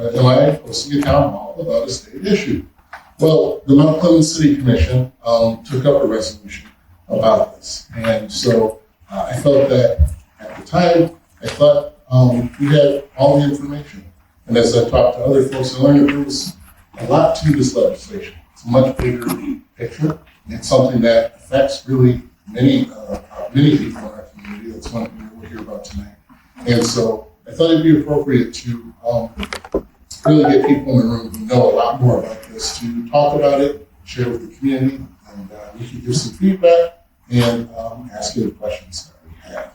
am I hosting a town hall about a state issue? Well, the Mount Clemens City Commission took up a resolution about this. And so I felt that at the time, I thought we had all the information. And as I talked to other folks, I learned that there was a lot to this legislation. It's a much bigger picture. It's something that affects really many people in our community. That's one thing that we'll hear about tonight. And so I thought it'd be appropriate to really get people in the room who know a lot more about this to talk about it, share with the community, and we can give some feedback and ask you the questions that we have.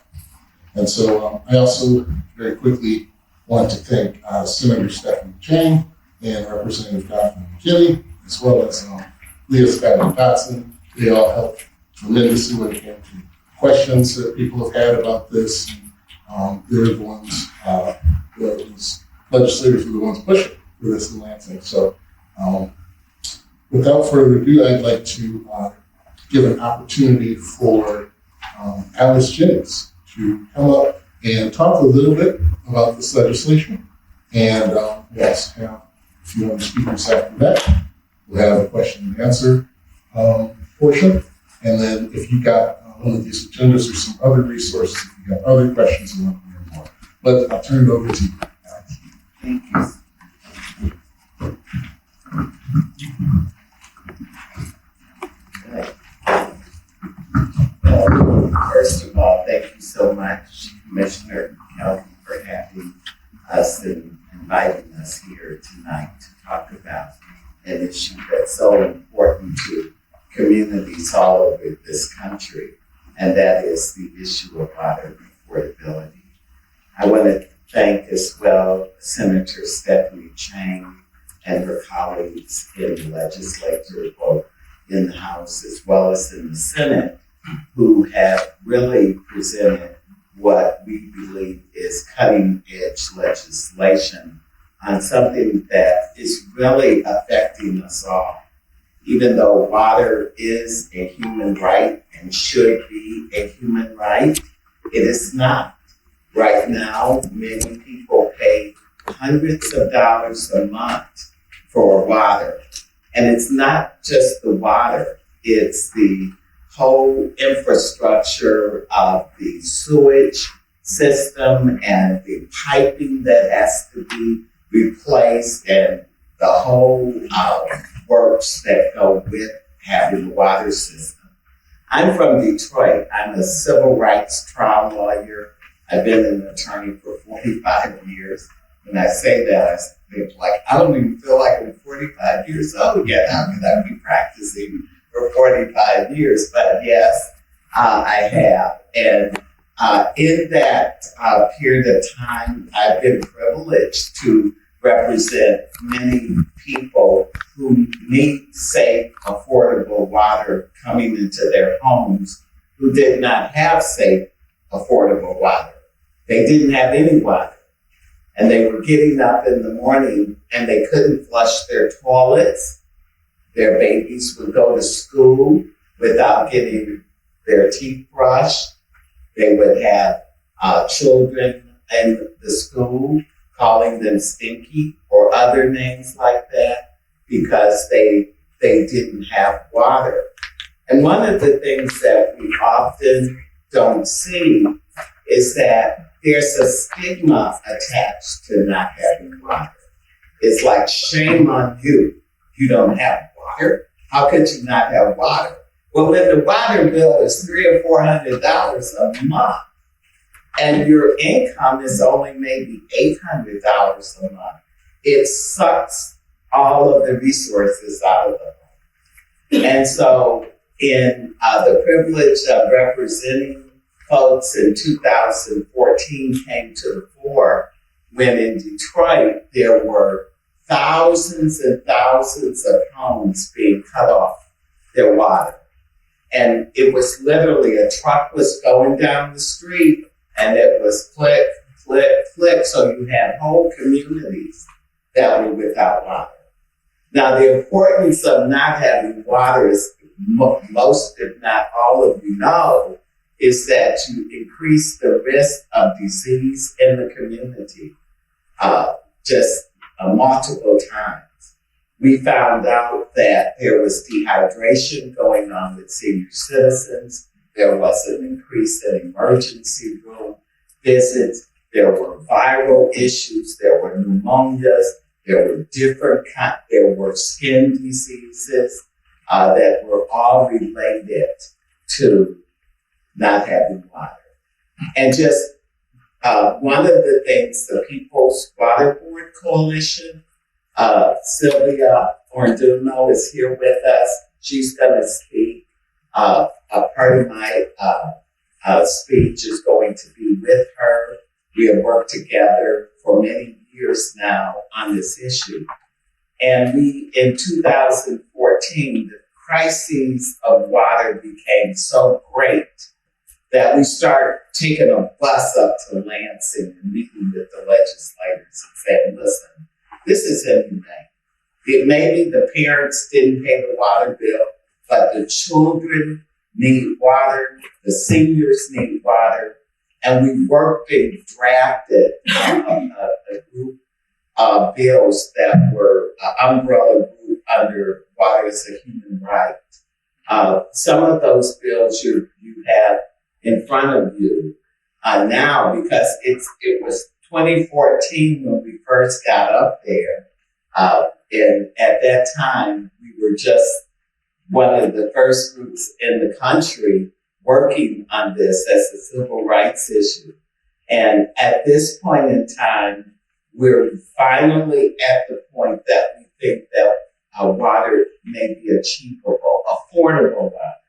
And so I also very quickly want to thank Senator Stephanie Chang and Representative Godfrey McKinney, as well as Leah Scott and Dotson. They all helped tremendously when it came to questions that people have had about this. They're the ones, those legislators were the ones pushing for this in Lansing. So without further ado, I'd like to give an opportunity for Alice Jennings to come up and talk a little bit about this legislation. And we also have a few other speakers after that. We'll have a question and answer portion. And then if you got one of these agendas or some other resources, if you got other questions you want to learn more. But I'll turn it over to you, Alex. Thank you. First of all, thank you so much, Commissioner Calhoun, for having us and inviting us here tonight to talk about an issue that's so important to communities all over this country, and that is the issue of water affordability. I want to thank as well Senator Stephanie Chang and her colleagues in the legislature, both in the House as well as in the Senate, who have really presented what we believe is cutting-edge legislation on something that is really affecting us all. Even though water is a human right and should be a human right, it is not. Right now, many people pay hundreds of dollars a month for water. And it's not just the water, it's the whole infrastructure of the sewage system and the piping that has to be replaced and the whole works that go with having a water system. I'm from Detroit. I'm a civil rights trial lawyer. I've been an attorney for 45 years. When I say that, I think like, I don't even feel like I'm 45 years old yet. How could I be practicing for 45 years? But yes, I have. And in that period of time, I've been privileged to represent many people who need safe, affordable water coming into their homes who did not have safe, affordable water. They didn't have any water. And they were getting up in the morning and they couldn't flush their toilets. Their babies would go to school without getting their teeth brushed. They would have children in the school calling them stinky or other names like that because they didn't have water. And one of the things that we often don't see is that there's a stigma attached to not having water. It's like, shame on you. You don't have water. How could you not have water? Well, when the water bill is $300 or $400 a month, and your income is only maybe $800 a month, it sucks all of the resources out of the home. And so in the privilege of representing folks in 2014 came to the fore when in Detroit there were thousands and thousands of homes being cut off their water. And it was literally a truck was going down the street and it was click, click, click. So you had whole communities that were without water. Now, the importance of not having water is most, if not all of you know, is that you increase the risk of disease in the community. Just multiple times. We found out that there was dehydration going on with senior citizens. There was an increase in emergency room visits. There were viral issues. There were pneumonias. There were there were skin diseases that were all related to not having water. And just one of the things the People's Water Board Coalition, Sylvia Orduno is here with us. She's going to speak. A part of my speech is going to be with her. We have worked together for many years now on this issue. And in 2014, the crises of water became so great that we started taking a bus up to Lansing and meeting with the legislators and saying, listen, this is inhumane. Maybe the parents didn't pay the water bill, but the children need water, the seniors need water, and we worked and drafted a group of bills that were umbrella group under water as a human right. Some of those bills you have in front of you now, because it was 2014 when we first got up there. And at that time, we were just one of the first groups in the country working on this as a civil rights issue. And at this point in time, we're finally at the point that we think that water may be achievable, affordable water.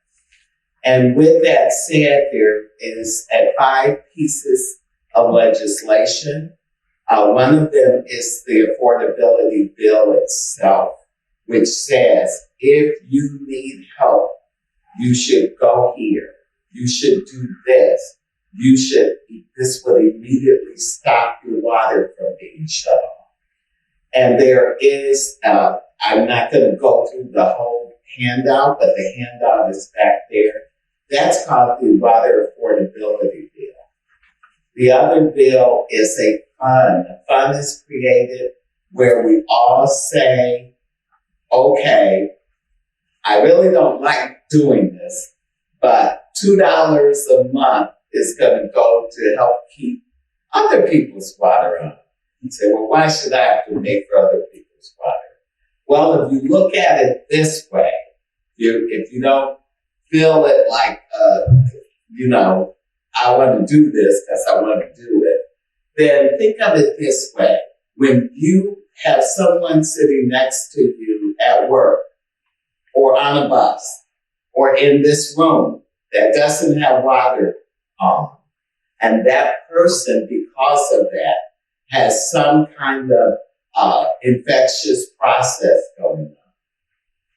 And with that said, there is 5 pieces of legislation. One of them is the affordability bill itself, which says if you need help, you should go here. You should do this. This will immediately stop your water from being shut off. And there is, I'm not going to go through the whole handout, but the handout is back there. That's called the Water Affordability Bill. The other bill is a fund. A fund is created where we all say, okay, I really don't like doing this, but $2 a month is going to go to help keep other people's water on. You say, well, why should I have to pay for other people's water? Well, if you look at it this way, if you don't feel it like, I want to do this because I want to do it, then think of it this way. When you have someone sitting next to you at work or on a bus or in this room that doesn't have water on, and that person, because of that, has some kind of infectious process going on,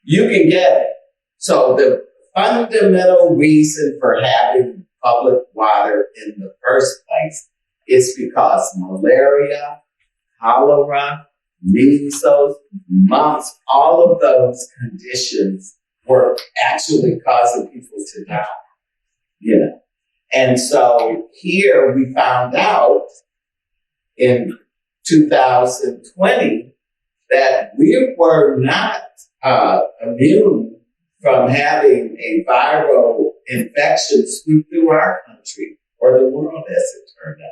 you can get it. So the fundamental reason for having public water in the first place is because malaria, cholera, measles, mumps, all of those conditions were actually causing people to die, And so here we found out in 2020 that we were not immune from having a viral infection sweep through our country or the world, as it turned out.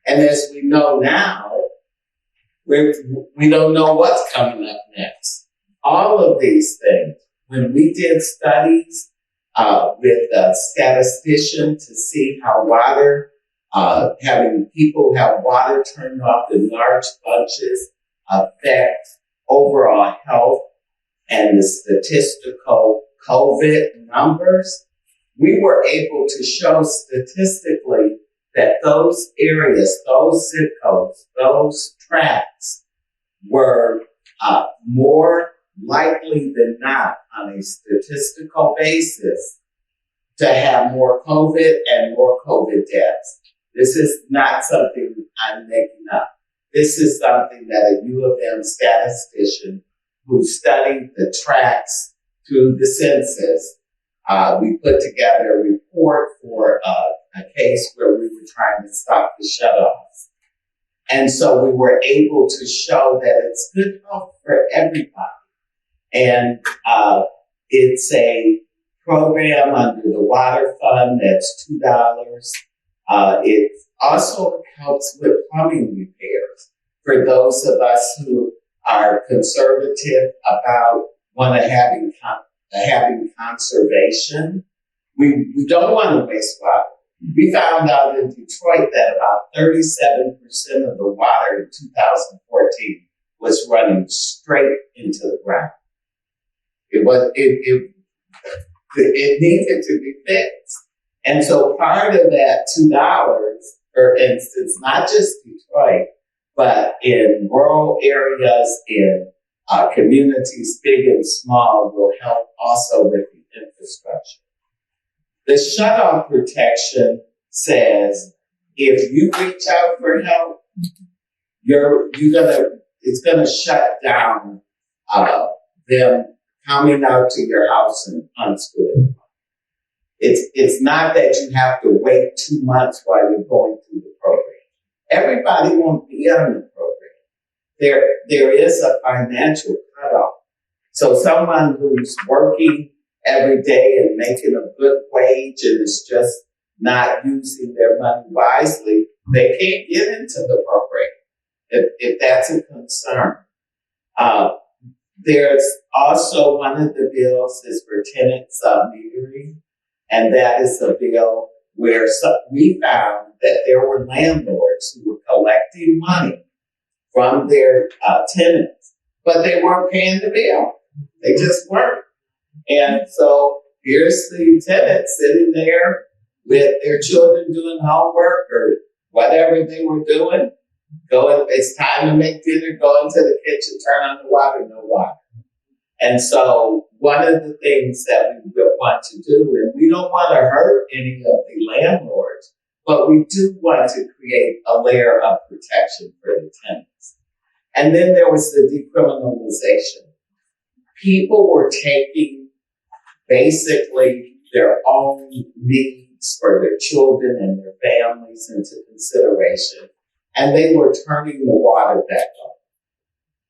And as we know now, we don't know what's coming up next. All of these things. When we did studies with a statistician to see how water, having people have water turned off in large bunches affect overall health and the statistical COVID numbers, we were able to show statistically that those areas, those zip codes, those tracts were more likely than not on a statistical basis to have more COVID and more COVID deaths. This is not something I'm making up. This is something that a U of M statistician who studied the tracts through the census, we put together a report for a case where we were trying to stop the shutoffs. And so we were able to show that it's good health for everybody. And it's a program under the Water Fund that's $2. It also helps with plumbing repairs for those of us who are conservative about having conservation. We don't want to waste water. We found out in Detroit that about 37% of the water in 2014 was running straight into the ground. It needed to be fixed. And so part of that $2, for instance, not just Detroit, but in rural areas, in communities big and small, will help also with the infrastructure. The shutoff protection says if you reach out for help, it's gonna shut down them coming out to your house and unscrewing. It's not that you have to wait 2 months while you're going through the program. Everybody won't be on the program. There is a financial cutoff. So someone who's working every day and making a good wage and is just not using their money wisely, they can't get into the program if that's a concern. There's also one of the bills is for tenant sub-metering, and that is a bill where we found that there were landlords who were collecting money from their tenants, but they weren't paying the bill. They just weren't. And so here's the tenant sitting there with their children doing homework or whatever they were doing. It's time to make dinner, go into the kitchen, turn on the water, no water. And so one of the things that we want to do, and we don't want to hurt any of the landlords, but we do want to create a layer of protection for the tenants. And then there was the decriminalization. People were taking basically their own needs for their children and their families into consideration, and they were turning the water back on.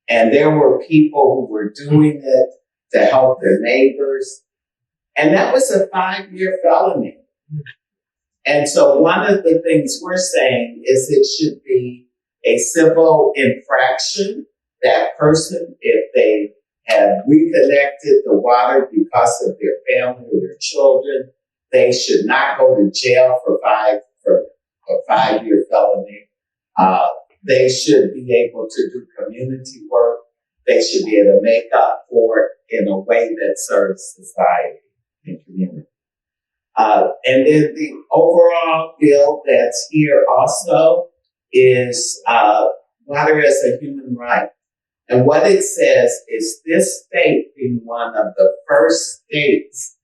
And there were people who were doing it to help their neighbors. And that was a 5-year felony. And so one of the things we're saying is it should be a civil infraction. That person, if they have reconnected the water because of their family or their children, they should not go to jail for a 5-year felony. They should be able to do community work. They should be able to make up for it in a way that serves society and community. And then the overall bill that's here also is water as a human right. And what it says is this state being one of the first states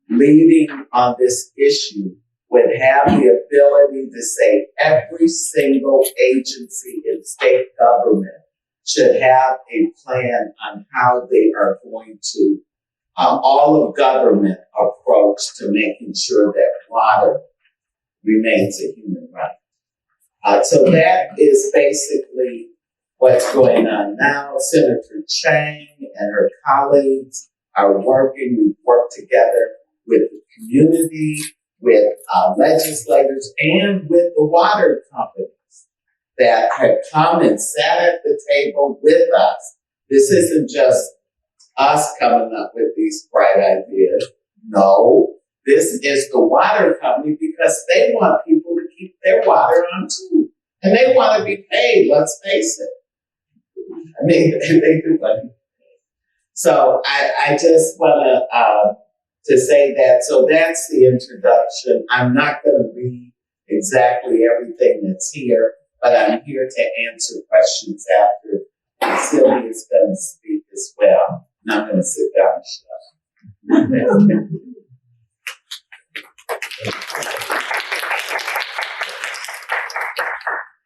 leading on this issue would have the ability to say every single agency in state government should have a plan on how they are going to all of government approach to making sure that water remains a human right. So that is basically what's going on now. Senator Chang and her colleagues are working. We work together with the community, with legislators, and with the water companies that have come and sat at the table with us. This isn't just us coming up with these bright ideas. No, this is the water company because they want people to keep their water on too. And they want to be paid, let's face it. I mean, they do want to be paid. So I just want to say that. So that's the introduction. I'm not going to read exactly everything that's here, but I'm here to answer questions after Sylvia's going to speak as well. And I'm going to sit down and shut up.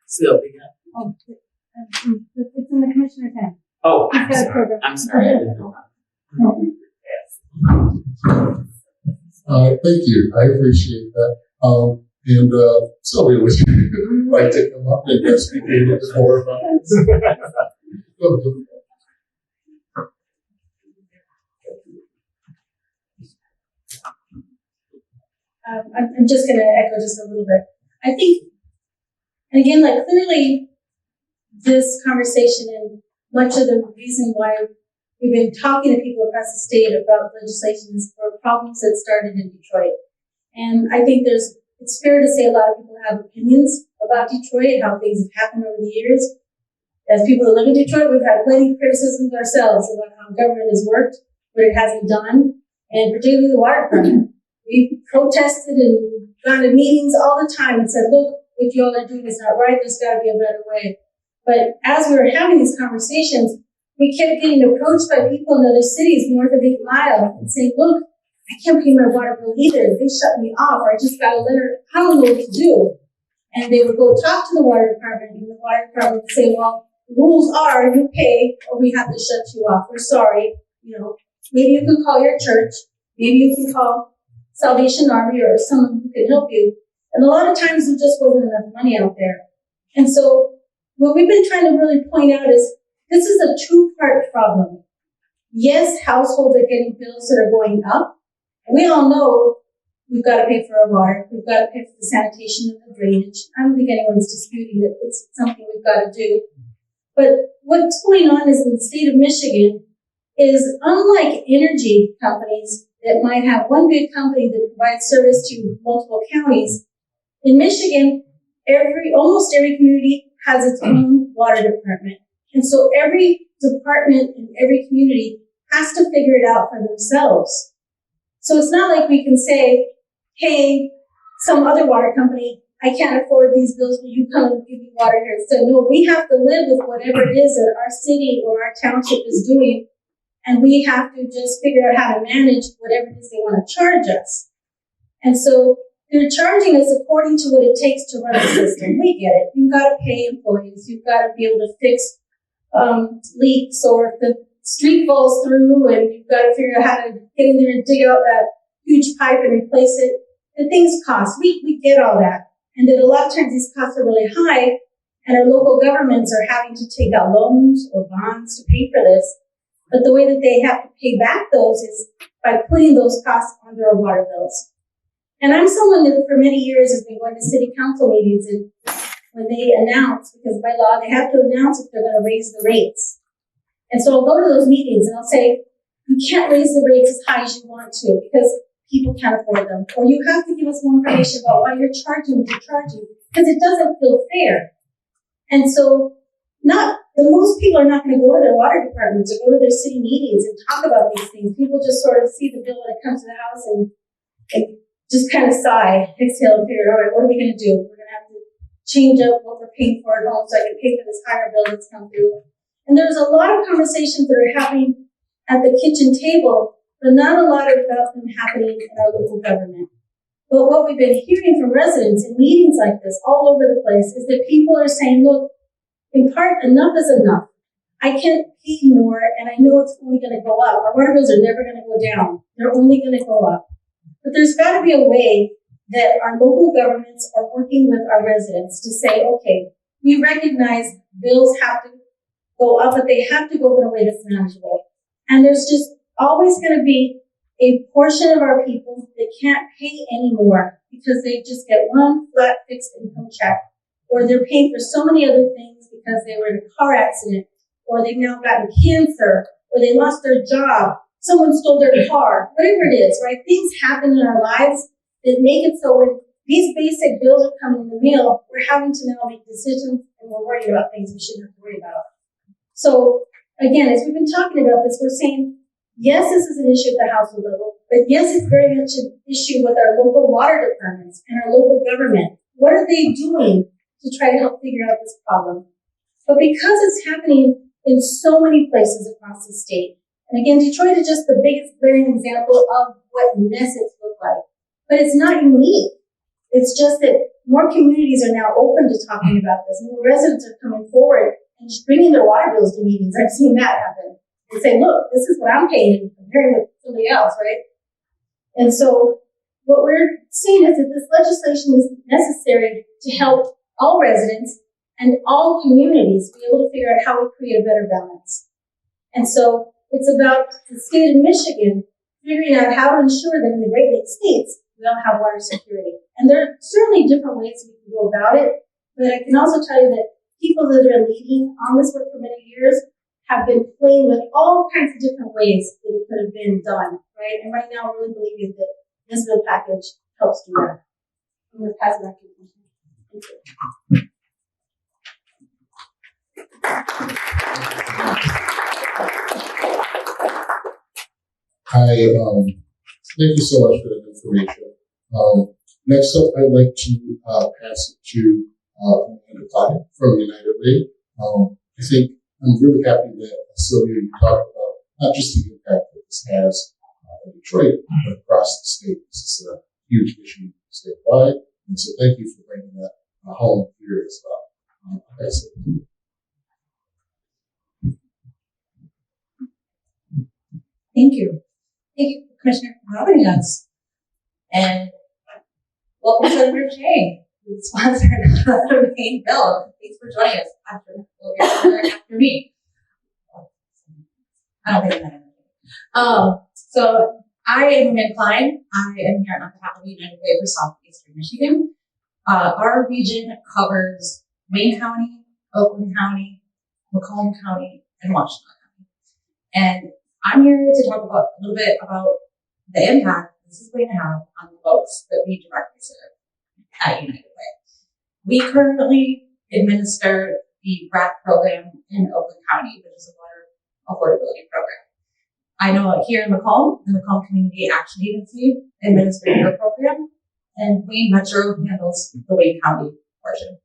Sylvia. Oh, it's in the commissioner's hand. Oh, He's got a program. I'm sorry. I didn't know how. Thank you. I appreciate that. And Sylvia, was you? invite to come up and speak a little bit more about this. I'm just going to echo just a little bit. I think, and again, like clearly this conversation and much of the reason why we've been talking to people across the state about legislation is for problems that started in Detroit. And I think it's fair to say a lot of people have opinions about Detroit, how things have happened over the years. As people that live in Detroit, we've had plenty of criticisms ourselves about how government has worked, what it hasn't done, and particularly the water department. We protested and gone to meetings all the time and said, look, what you all are doing is not right. There's got to be a better way. But as we were having these conversations, we kept getting approached by people in other cities north of 8 Mile and saying, look, I can't pay my water bill either. They shut me off, or I just got a letter. I don't know what to do. And they would go talk to the water department, and the water department would say, well, the rules are you pay or we have to shut you off. We're sorry. Maybe you can call your church. Maybe you can call Salvation Army or someone who can help you. And a lot of times there just wasn't enough money out there. And so what we've been trying to really point out is this is a two-part problem. Yes, households are getting bills that are going up. We all know we've got to pay for our water. We've got to pay for the sanitation and the drainage. I don't think anyone's disputing that it's something we've got to do. But what's going on is in the state of Michigan is unlike energy companies that might have one big company that provides service to multiple counties. In Michigan, almost every community has its own water department. And so every department in every community has to figure it out for themselves. So it's not like we can say, hey, some other water company, I can't afford these bills, will you come and give me water here? So no, we have to live with whatever it is that our city or our township is doing, and we have to just figure out how to manage whatever it is they want to charge us. And so they're charging us according to what it takes to run the system. We get it. You've got to pay employees. You've got to be able to fix leaks, or if the street falls through and you've got to figure out how to get in there and dig out that huge pipe and replace it. The things cost. We get all that. And then a lot of times these costs are really high, and our local governments are having to take out loans or bonds to pay for this. But the way that they have to pay back those is by putting those costs onto our water bills. And I'm someone that for many years has been going to city council meetings, and when they announce, because by law they have to announce if they're going to raise the rates. And so I'll go to those meetings and I'll say, you can't raise the rates as high as you want to because people can't afford them. Or you have to give us more information about why you're charging what you're charging, because it doesn't feel fair. And so most people are not going to go to their water departments or go to their city meetings and talk about these things. People just sort of see the bill when it comes to the house and just kind of sigh, exhale, and figure, all right, what are we going to do? We're going to have to change up what we're paying for at home so I can pay for this higher bill that's come through. And there's a lot of conversations that are happening at the kitchen table, but not a lot about them happening in our local government. But what we've been hearing from residents in meetings like this all over the place is that people are saying, look, in part, enough is enough. I can't pay more, and I know it's only going to go up. Our water bills are never going to go down. They're only going to go up. But there's got to be a way that our local governments are working with our residents to say, okay, we recognize bills have to go up, but they have to go in a way that's manageable. And there's just always going to be a portion of our people that can't pay anymore because they just get one flat fixed income check, or they're paying for so many other things because they were in a car accident, or they've now gotten cancer, or they lost their job, someone stole their car, whatever it is, right? Things happen in our lives that make it so when these basic bills are coming in the mail, we're having to now make decisions, and we're worried about things we shouldn't have to worry about. So again, as we've been talking about this, we're saying, yes, this is an issue at the household level, but yes, it's very much an issue with our local water departments and our local government. What are they doing to try to help figure out this problem? But because it's happening in so many places across the state, and again, Detroit is just the biggest glaring example of what mess it looks like. But it's not unique. It's just that more communities are now open to talking about this. More residents are coming forward and just bringing their water bills to meetings. I've seen that happen. They say, look, this is what I'm paying compared with somebody else, right? And so what we're seeing is that this legislation is necessary to help all residents and all communities be able to figure out how we create a better balance. And so it's about the state of Michigan figuring out how to ensure that in the Great Lakes states, we all have water security. And there are certainly different ways we can go about it, but I can also tell you that people that have been leading on this work for many years have been playing with all kinds of different ways that it could have been done, right? And right now, I'm really believing that this bill package helps do that. I'm going to pass it back to you. Thank you. Thank you so much for that information. Next up, I'd like to pass it to Amanda Clyde from United Way. I think I'm really happy that Sylvia, you talked about not just the impact that this has in Detroit, but across the state. This is a huge issue statewide, and so thank you for bringing that home here as well. That's it. Thank you. Thank you, Commissioner, for having us. And welcome Senator Jay, who sponsored the main bill. Thanks for joining us after me. I don't think I'm so I am Amanda Klein. I am here on behalf of the United Way for Southeastern Michigan. Our region covers Wayne County, Oakland County, Macomb County, and Washington County. And I'm here to talk about a little bit about the impact this is going to have on the folks that we directly serve at United Way. We currently administer the RAP program in Oakland County, which is a water affordability program. I know here in Macomb, the Macomb Community Action Agency administers their program, and Wayne Metro handles the Wayne County portion.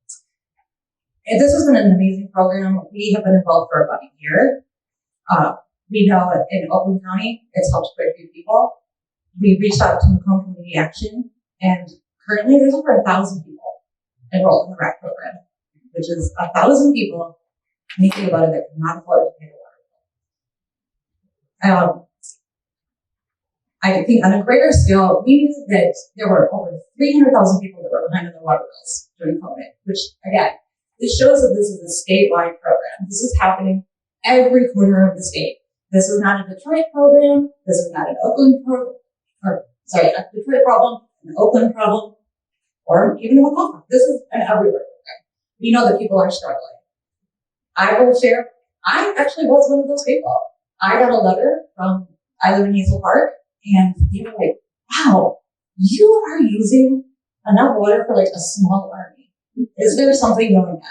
And this has been an amazing program. We have been involved for about a year. We know in Oakland County, it's helped quite a few people. We reached out to Macomb Community Action, and currently there's over 1,000 people enrolled in the RAC program, which is 1,000 people, when you think about it, that cannot afford to pay the water bill. I think on a greater scale, we knew that there were over 300,000 people that were behind on their water bills during COVID, which again, this shows that this is a statewide program. This is happening every corner of the state. This is not a Detroit program. This is not an Oakland program, a Detroit problem, an Oakland problem, or even a Macomb. This is an everywhere program. We know that people are struggling. I will share, I actually was one of those people. I got a letter from, I live in Hazel Park, and they were like, wow, you are using enough water for like a small army. Is there something going on?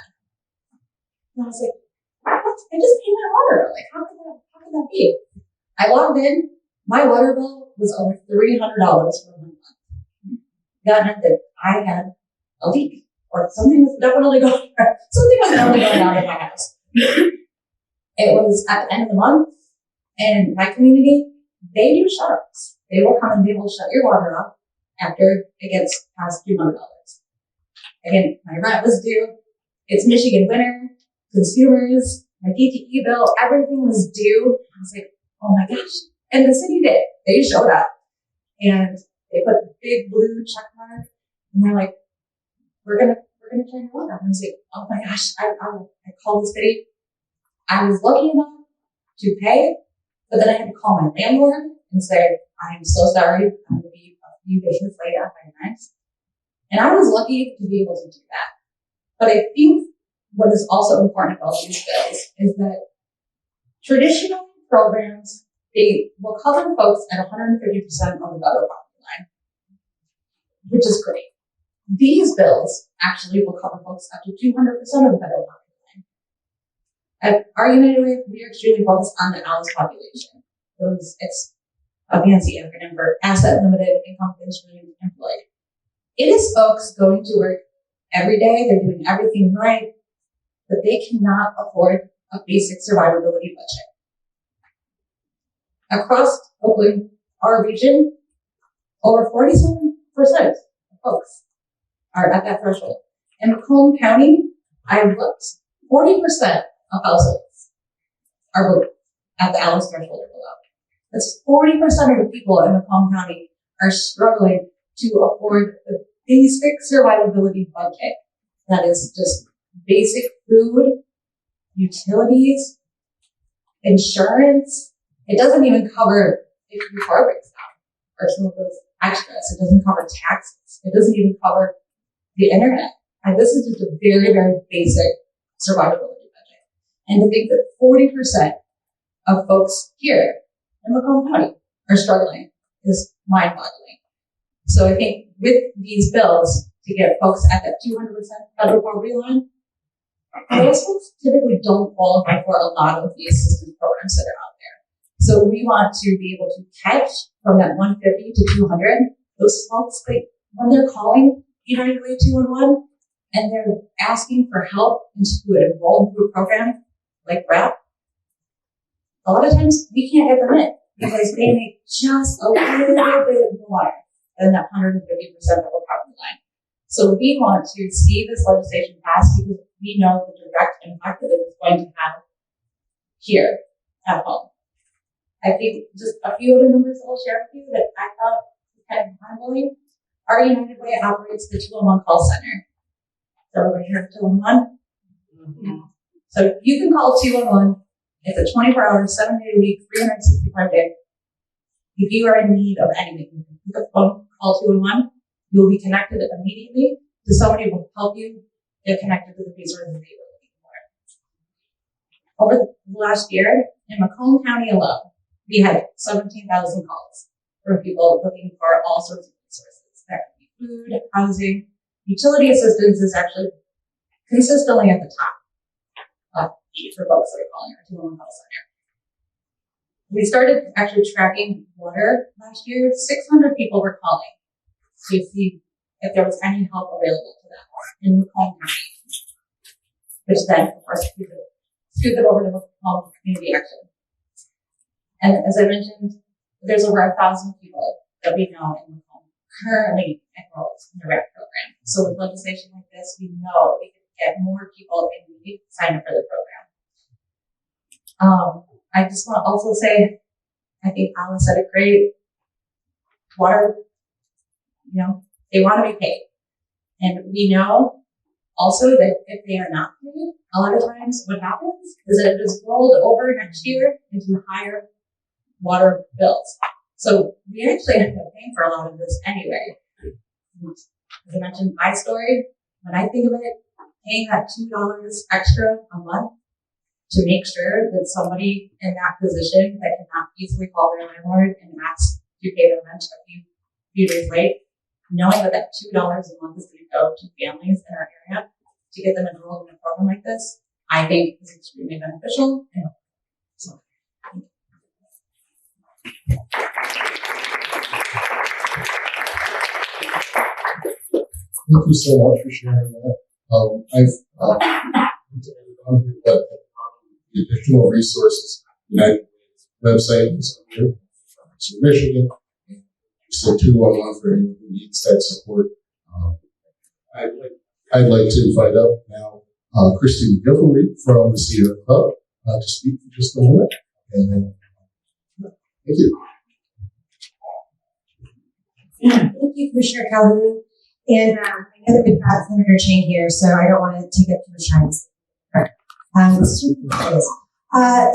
And I was like, what? I just paid my water. Like, how could that be? I logged in, my water bill was over $300 for 1 month. That meant that I had a leak, or something was definitely going on in my house. It was at the end of the month, and my community, they do shut-offs. They will come and they will shut your water off after it gets past $200. Again, my rent was due. It's Michigan winter. Consumers, my PTE bill, everything was due. I was like, oh my gosh. And the city did. They showed up. And they put the big blue check mark. And they're like, we're gonna turn your water off. And I was like, oh my gosh. I called the city. I was lucky enough to pay, but then I had to call my landlord and say, I'm so sorry. I'm gonna be a few days late on my rent. And I was lucky to be able to do that. But I think what is also important about these bills is that traditional programs, they will cover folks at 150% of the federal poverty line, which is great. These bills actually will cover folks up to 200% of the federal poverty line. At our United Way, we are extremely focused on the ALICE population. It's a fancy acronym for Asset Limited Income Constrained Employed. It is folks going to work every day, they're doing everything right, but they cannot afford a basic survivability budget. Across Oakland, our region, over 47% of folks are at that threshold. In Macomb County, I looked, 40% of households are at the ALICE threshold or below. That's 40% of the people in Macomb County are struggling to afford the basic survivability budget. that is just basic food, utilities, insurance. It doesn't even cover if your car breaks down or some of those extras. It doesn't cover taxes. It doesn't even cover the internet. And this is just a very, very basic survivability budget. And to think that 40% of folks here in Macomb County are struggling is mind-boggling. So I think with these bills to get folks at that 200% federal poverty line, those folks typically don't qualify for a lot of the assistance programs that are out there. So we want to be able to catch from that 150 to 200 those folks, like when they're calling United Way 211 and they're asking for help and to enroll into a program like RAP, a lot of times we can't get them in because they make just a little bit more than that 150% of the poverty line. So we want to see this legislation pass because we know the direct impact that it is going to have here at home. I think just a few other numbers I'll share with you that I thought was kind of mind-blowing. Our United Way operates the 211 call center. Is everybody heard of 211? Mm-hmm. So you can call 211. It's a 24-hour, 7-day-a-week, 365-day. If you are in need of anything, you can pick up the phone, call 211. You will be connected immediately to somebody who will help you get connected to the resources that you are looking for. Over the last year, in Macomb County alone, we had 17,000 calls from people looking for all sorts of resources. That could be food, housing, utility assistance is actually consistently at the top for folks that are calling our 211 call center. We started actually tracking water last year. 600 people were calling to see if there was any help available to them in Macomb County, which then, of course, scoot it over to Macomb Community Action. And as I mentioned, there's over 1,000 people that we know in Macomb currently enrolled in the RAP program. So with legislation like this, we know we can get more people in need to sign up for the program. I just want to also say, I think Alan said it great. Water, they want to be paid. And we know also that if they are not paid, a lot of times what happens is that it is rolled over next year into higher water bills. So we actually end up paying for a lot of this anyway. As I mentioned, my story, when I think of it, paying that $2 extra a month to make sure that somebody in that position that cannot easily call their landlord and ask to pay their rent a few days late, knowing that that $2 a month is going to go to families in our area to get them enrolled in a program like this, I think is extremely beneficial. And so, Thank you so much for sharing that. I've on here that the additional resources, United website is under Michigan. So 211 for anyone who needs that support. I'd like to invite up now Christine McGilvery from the Spener Club to speak for just a moment. And then, thank you. Thank you, Commissioner Calhoun. And I know that we've got Senator Chang here, so I don't want to take up too much time.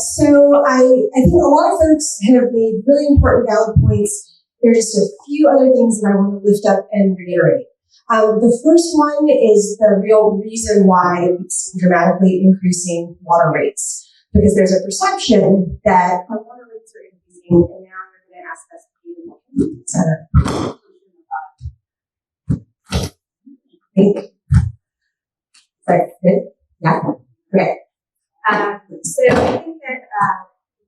So I think a lot of folks have made really important, valid points. There are just a few other things that I want to lift up and reiterate. The first one is the real reason why we've seen dramatically increasing water rates, because there's a perception that our water rates are increasing, and now they're going to ask us to be more center. Sorry, good? Yeah? Okay. So I think that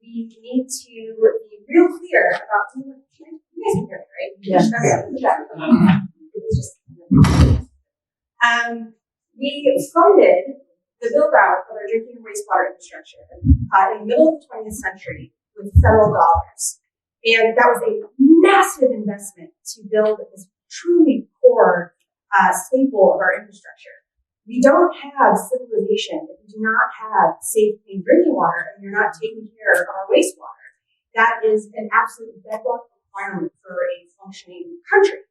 we need to be real clear about you guys can hear me, right? Yeah. We funded the build out of our drinking and wastewater infrastructure in the middle of the 20th century with federal dollars. And that was a massive investment to build this truly core staple of our infrastructure. We don't have civilization if we do not have safe, clean drinking water and you're not taking care of our wastewater. That is an absolute bedrock requirement for a functioning country.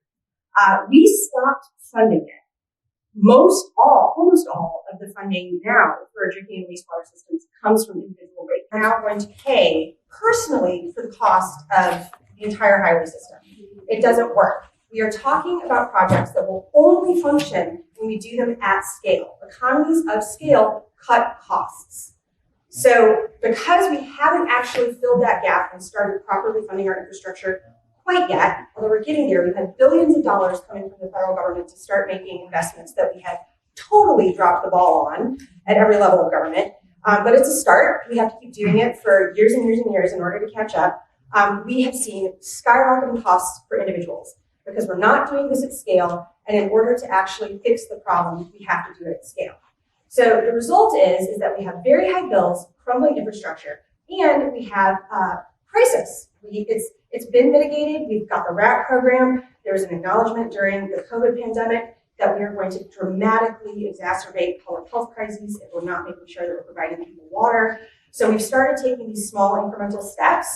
We stopped funding it almost all of the funding now for drinking and wastewater systems comes from individual rates. We're now going to pay personally for the cost of the entire highway system. It doesn't work. We are talking about projects that will only function when we do them at scale. Economies of scale cut costs. So because we haven't actually filled that gap and started properly funding our infrastructure quite yet, although we're getting there, we've had billions of dollars coming from the federal government to start making investments that we had totally dropped the ball on at every level of government. But it's a start. We have to keep doing it for years and years and years in order to catch up. We have seen skyrocketing costs for individuals because we're not doing this at scale. And in order to actually fix the problem, we have to do it at scale. So the result is that we have very high bills, crumbling infrastructure, and we have crisis. It's been mitigated. We've got the RAT program. There was an acknowledgement during the COVID pandemic that we are going to dramatically exacerbate public health crises if we're not making sure that we're providing people water. So we've started taking these small incremental steps,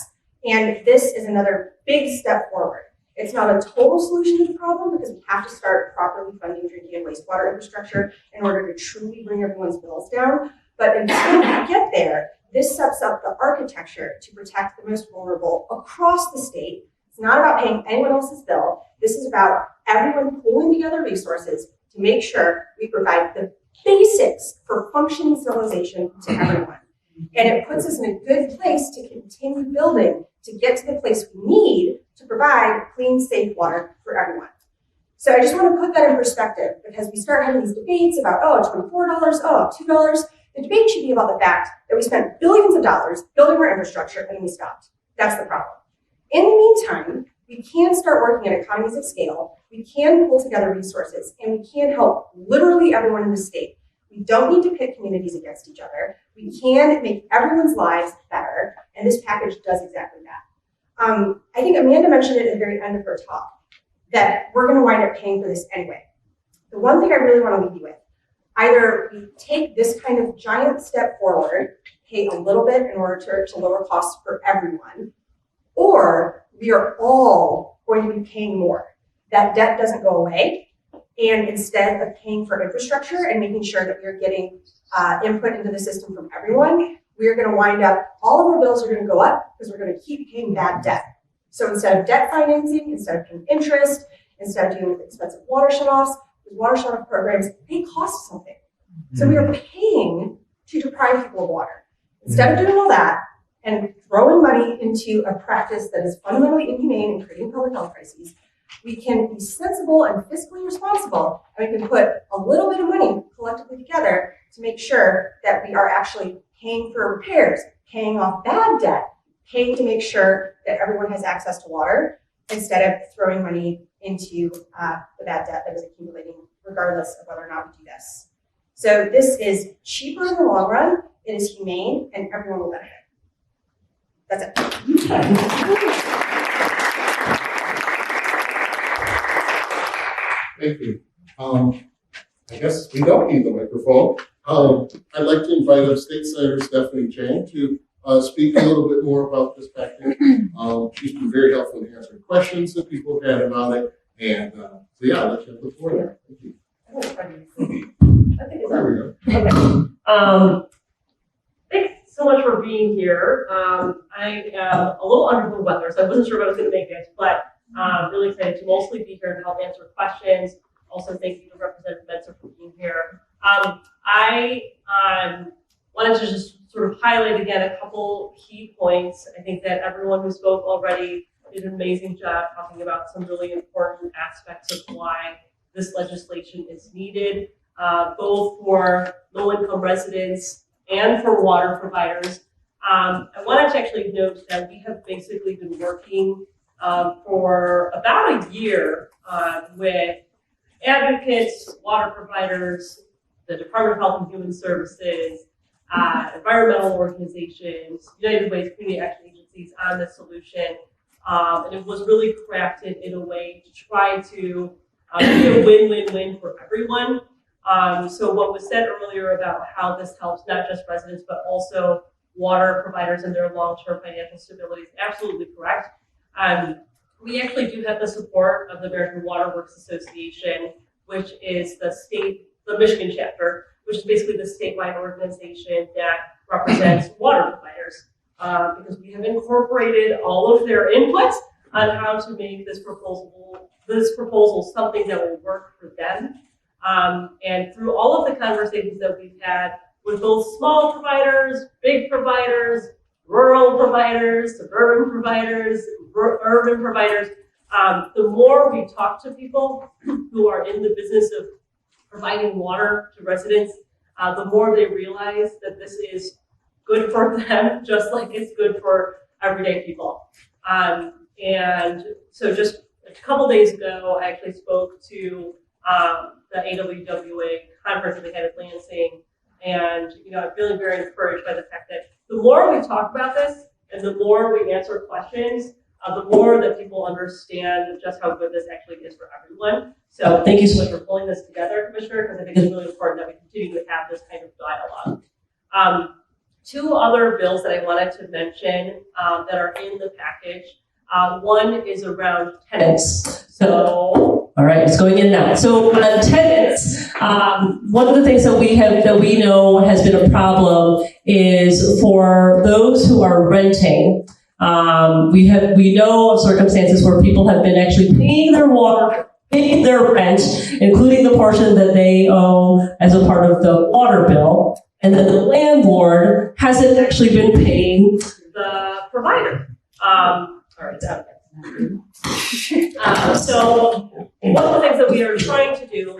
and this is another big step forward. It's not a total solution to the problem because we have to start properly funding drinking and wastewater infrastructure in order to truly bring everyone's bills down. But until we get there, this sets up the architecture to protect the most vulnerable across the state. It's not about paying anyone else's bill. This is about everyone pooling together resources to make sure we provide the basics for functioning civilization to everyone. And it puts us in a good place to continue building to get to the place we need to provide clean, safe water for everyone. So I just want to put that in perspective because we start having these debates about, $24, $2. The debate should be about the fact that we spent billions of dollars building our infrastructure and we stopped. That's the problem. In the meantime, we can start working at economies of scale. We can pull together resources and we can help literally everyone in the state. We don't need to pit communities against each other. We can make everyone's lives better, and this package does exactly that. I think Amanda mentioned it at the very end of her talk, that we're going to wind up paying for this anyway. The one thing I really want to leave you with, either we take this kind of giant step forward, pay a little bit in order to lower costs for everyone, or we are all going to be paying more. That debt doesn't go away. And instead of paying for infrastructure and making sure that we're getting input into the system from everyone, we're going to wind up, all of our bills are going to go up because we're going to keep paying bad debt. So instead of debt financing, instead of paying interest, instead of dealing with expensive water shutoffs, water shutoff programs, they cost something. So we are paying to deprive people of water. Instead of doing all that and throwing money into a practice that is fundamentally inhumane and creating public health crises, we can be sensible and fiscally responsible, and we can put a little bit of money collectively together to make sure that we are actually paying for repairs, paying off bad debt, paying to make sure that everyone has access to water, instead of throwing money into the bad debt that is accumulating, regardless of whether or not we do this. So this is cheaper in the long run, it is humane, and everyone will benefit. That's it. Thank you. I guess we don't need the microphone. I'd like to invite up State Senator Stephanie Chang to speak a little bit more about this package. She's been very helpful in answering questions that people had about it. And so yeah, I'll let you have the floor there. Thank you. There we go. Okay. Thanks so much for being here. I am a little under the weather, so I wasn't sure if I was going to make it, but really excited to mostly be here and help answer questions. Also, thank you to Representative Metzer for being here. I wanted to just sort of highlight again a couple key points. I think that everyone who spoke already did an amazing job talking about some really important aspects of why this legislation is needed, both for low-income residents and for water providers. I wanted to actually note that we have basically been working for about a year with advocates, water providers, the Department of Health and Human Services, environmental organizations, United Way's community action agencies on this solution. And it was really crafted in a way to try to be a win-win-win for everyone. So what was said earlier about how this helps not just residents, but also water providers and their long-term financial stability is absolutely correct. We actually do have the support of the American Water Works Association, which is the Michigan chapter, which is basically the statewide organization that represents water providers. Because we have incorporated all of their inputs on how to make this proposal something that will work for them. And through all of the conversations that we've had with both small providers, big providers, rural providers, suburban providers, urban providers, the more we talk to people who are in the business of providing water to residents, the more they realize that this is good for them, just like it's good for everyday people. And so just a couple days ago, I actually spoke to the AWWA conference that they had at Lansing, and I'm feeling very encouraged by the fact that the more we talk about this and the more we answer questions, the more that people understand just how good this actually is for everyone. So thank you so much for pulling this together, Commissioner, because I think it's really important that we continue to have this kind of dialogue. Two other bills that I wanted to mention that are in the package. One is around tenants. So, all right, it's going in now. So on tenants, one of the things that we know has been a problem is for those who are renting. We know of circumstances where people have been actually paying their rent, including the portion that they owe as a part of the water bill, and then the landlord hasn't actually been paying the provider. So one of the things that we are trying to do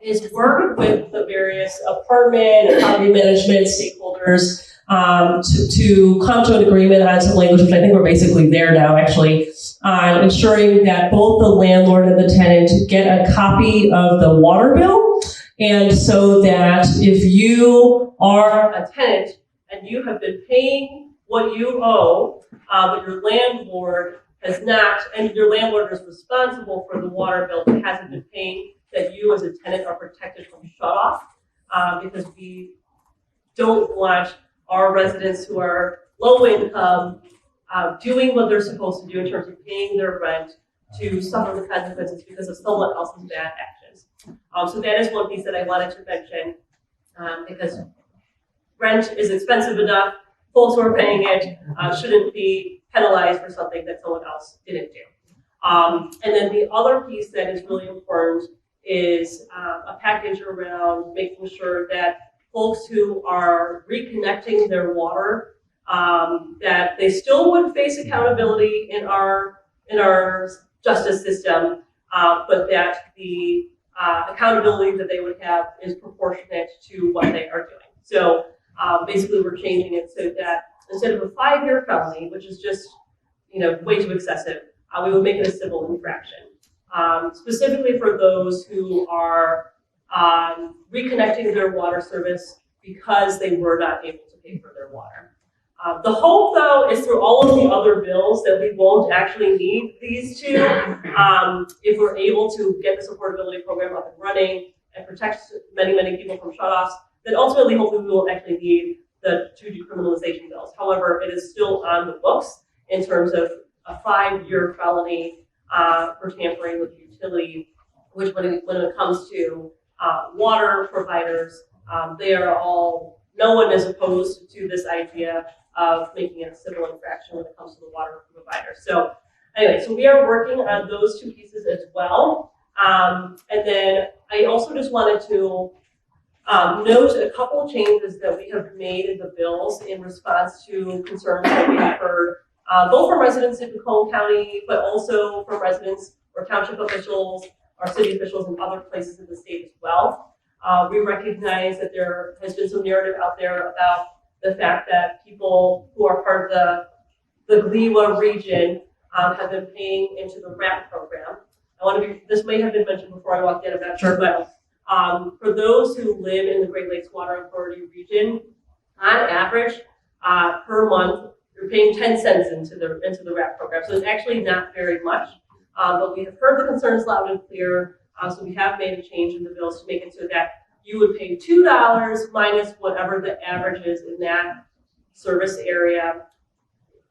is work with the various apartment and property management stakeholders to come to an agreement on some language, which I think we're basically there now, actually, on ensuring that both the landlord and the tenant get a copy of the water bill. And so that if you are a tenant and you have been paying what you owe, but your landlord has not, and your landlord is responsible for the water bill that hasn't been paying, that you as a tenant are protected from shut-off, because we don't want our residents who are low income doing what they're supposed to do in terms of paying their rent to suffer the consequences because of someone else's bad actions. So that is one piece that I wanted to mention, because rent is expensive enough. Folks who are paying it shouldn't be penalized for something that someone else didn't do. And then the other piece that is really important is a package around making sure that folks who are reconnecting their water, that they still would face accountability in our justice system, but that the accountability that they would have is proportionate to what they are doing. So basically we're changing it so that instead of a 5-year felony, which is just way too excessive, we would make it a civil infraction. Specifically for those who are reconnecting their water service because they were not able to pay for their water. The hope, though, is through all of the other bills that we won't actually need these two if we're able to get this affordability program up and running and protect many, many people from shutoffs. Then ultimately, hopefully, we will actually need the 2 decriminalization bills. However, it is still on the books in terms of a 5-year felony for tampering with utility, which when it comes to water providers, they are all, no one is opposed to this idea of making it a civil infraction when it comes to the water provider. So anyway, so we are working on those 2 pieces as well. And then I also just wanted to note a couple of changes that we have made in the bills in response to concerns that we have heard, both from residents in Calhoun County, but also from residents or township officials, or city officials in other places in the state as well. We recognize that there has been some narrative out there about the fact that people who are part of the Gliwa region have been paying into the RAP program. This may have been mentioned before I walked in, I'm not sure, but for those who live in the Great Lakes Water Authority region, on average, per month, you're paying 10 cents into the RAP program. So it's actually not very much, but we have heard the concerns loud and clear. So we have made a change in the bills to make it so that you would pay $2 minus whatever the average is in that service area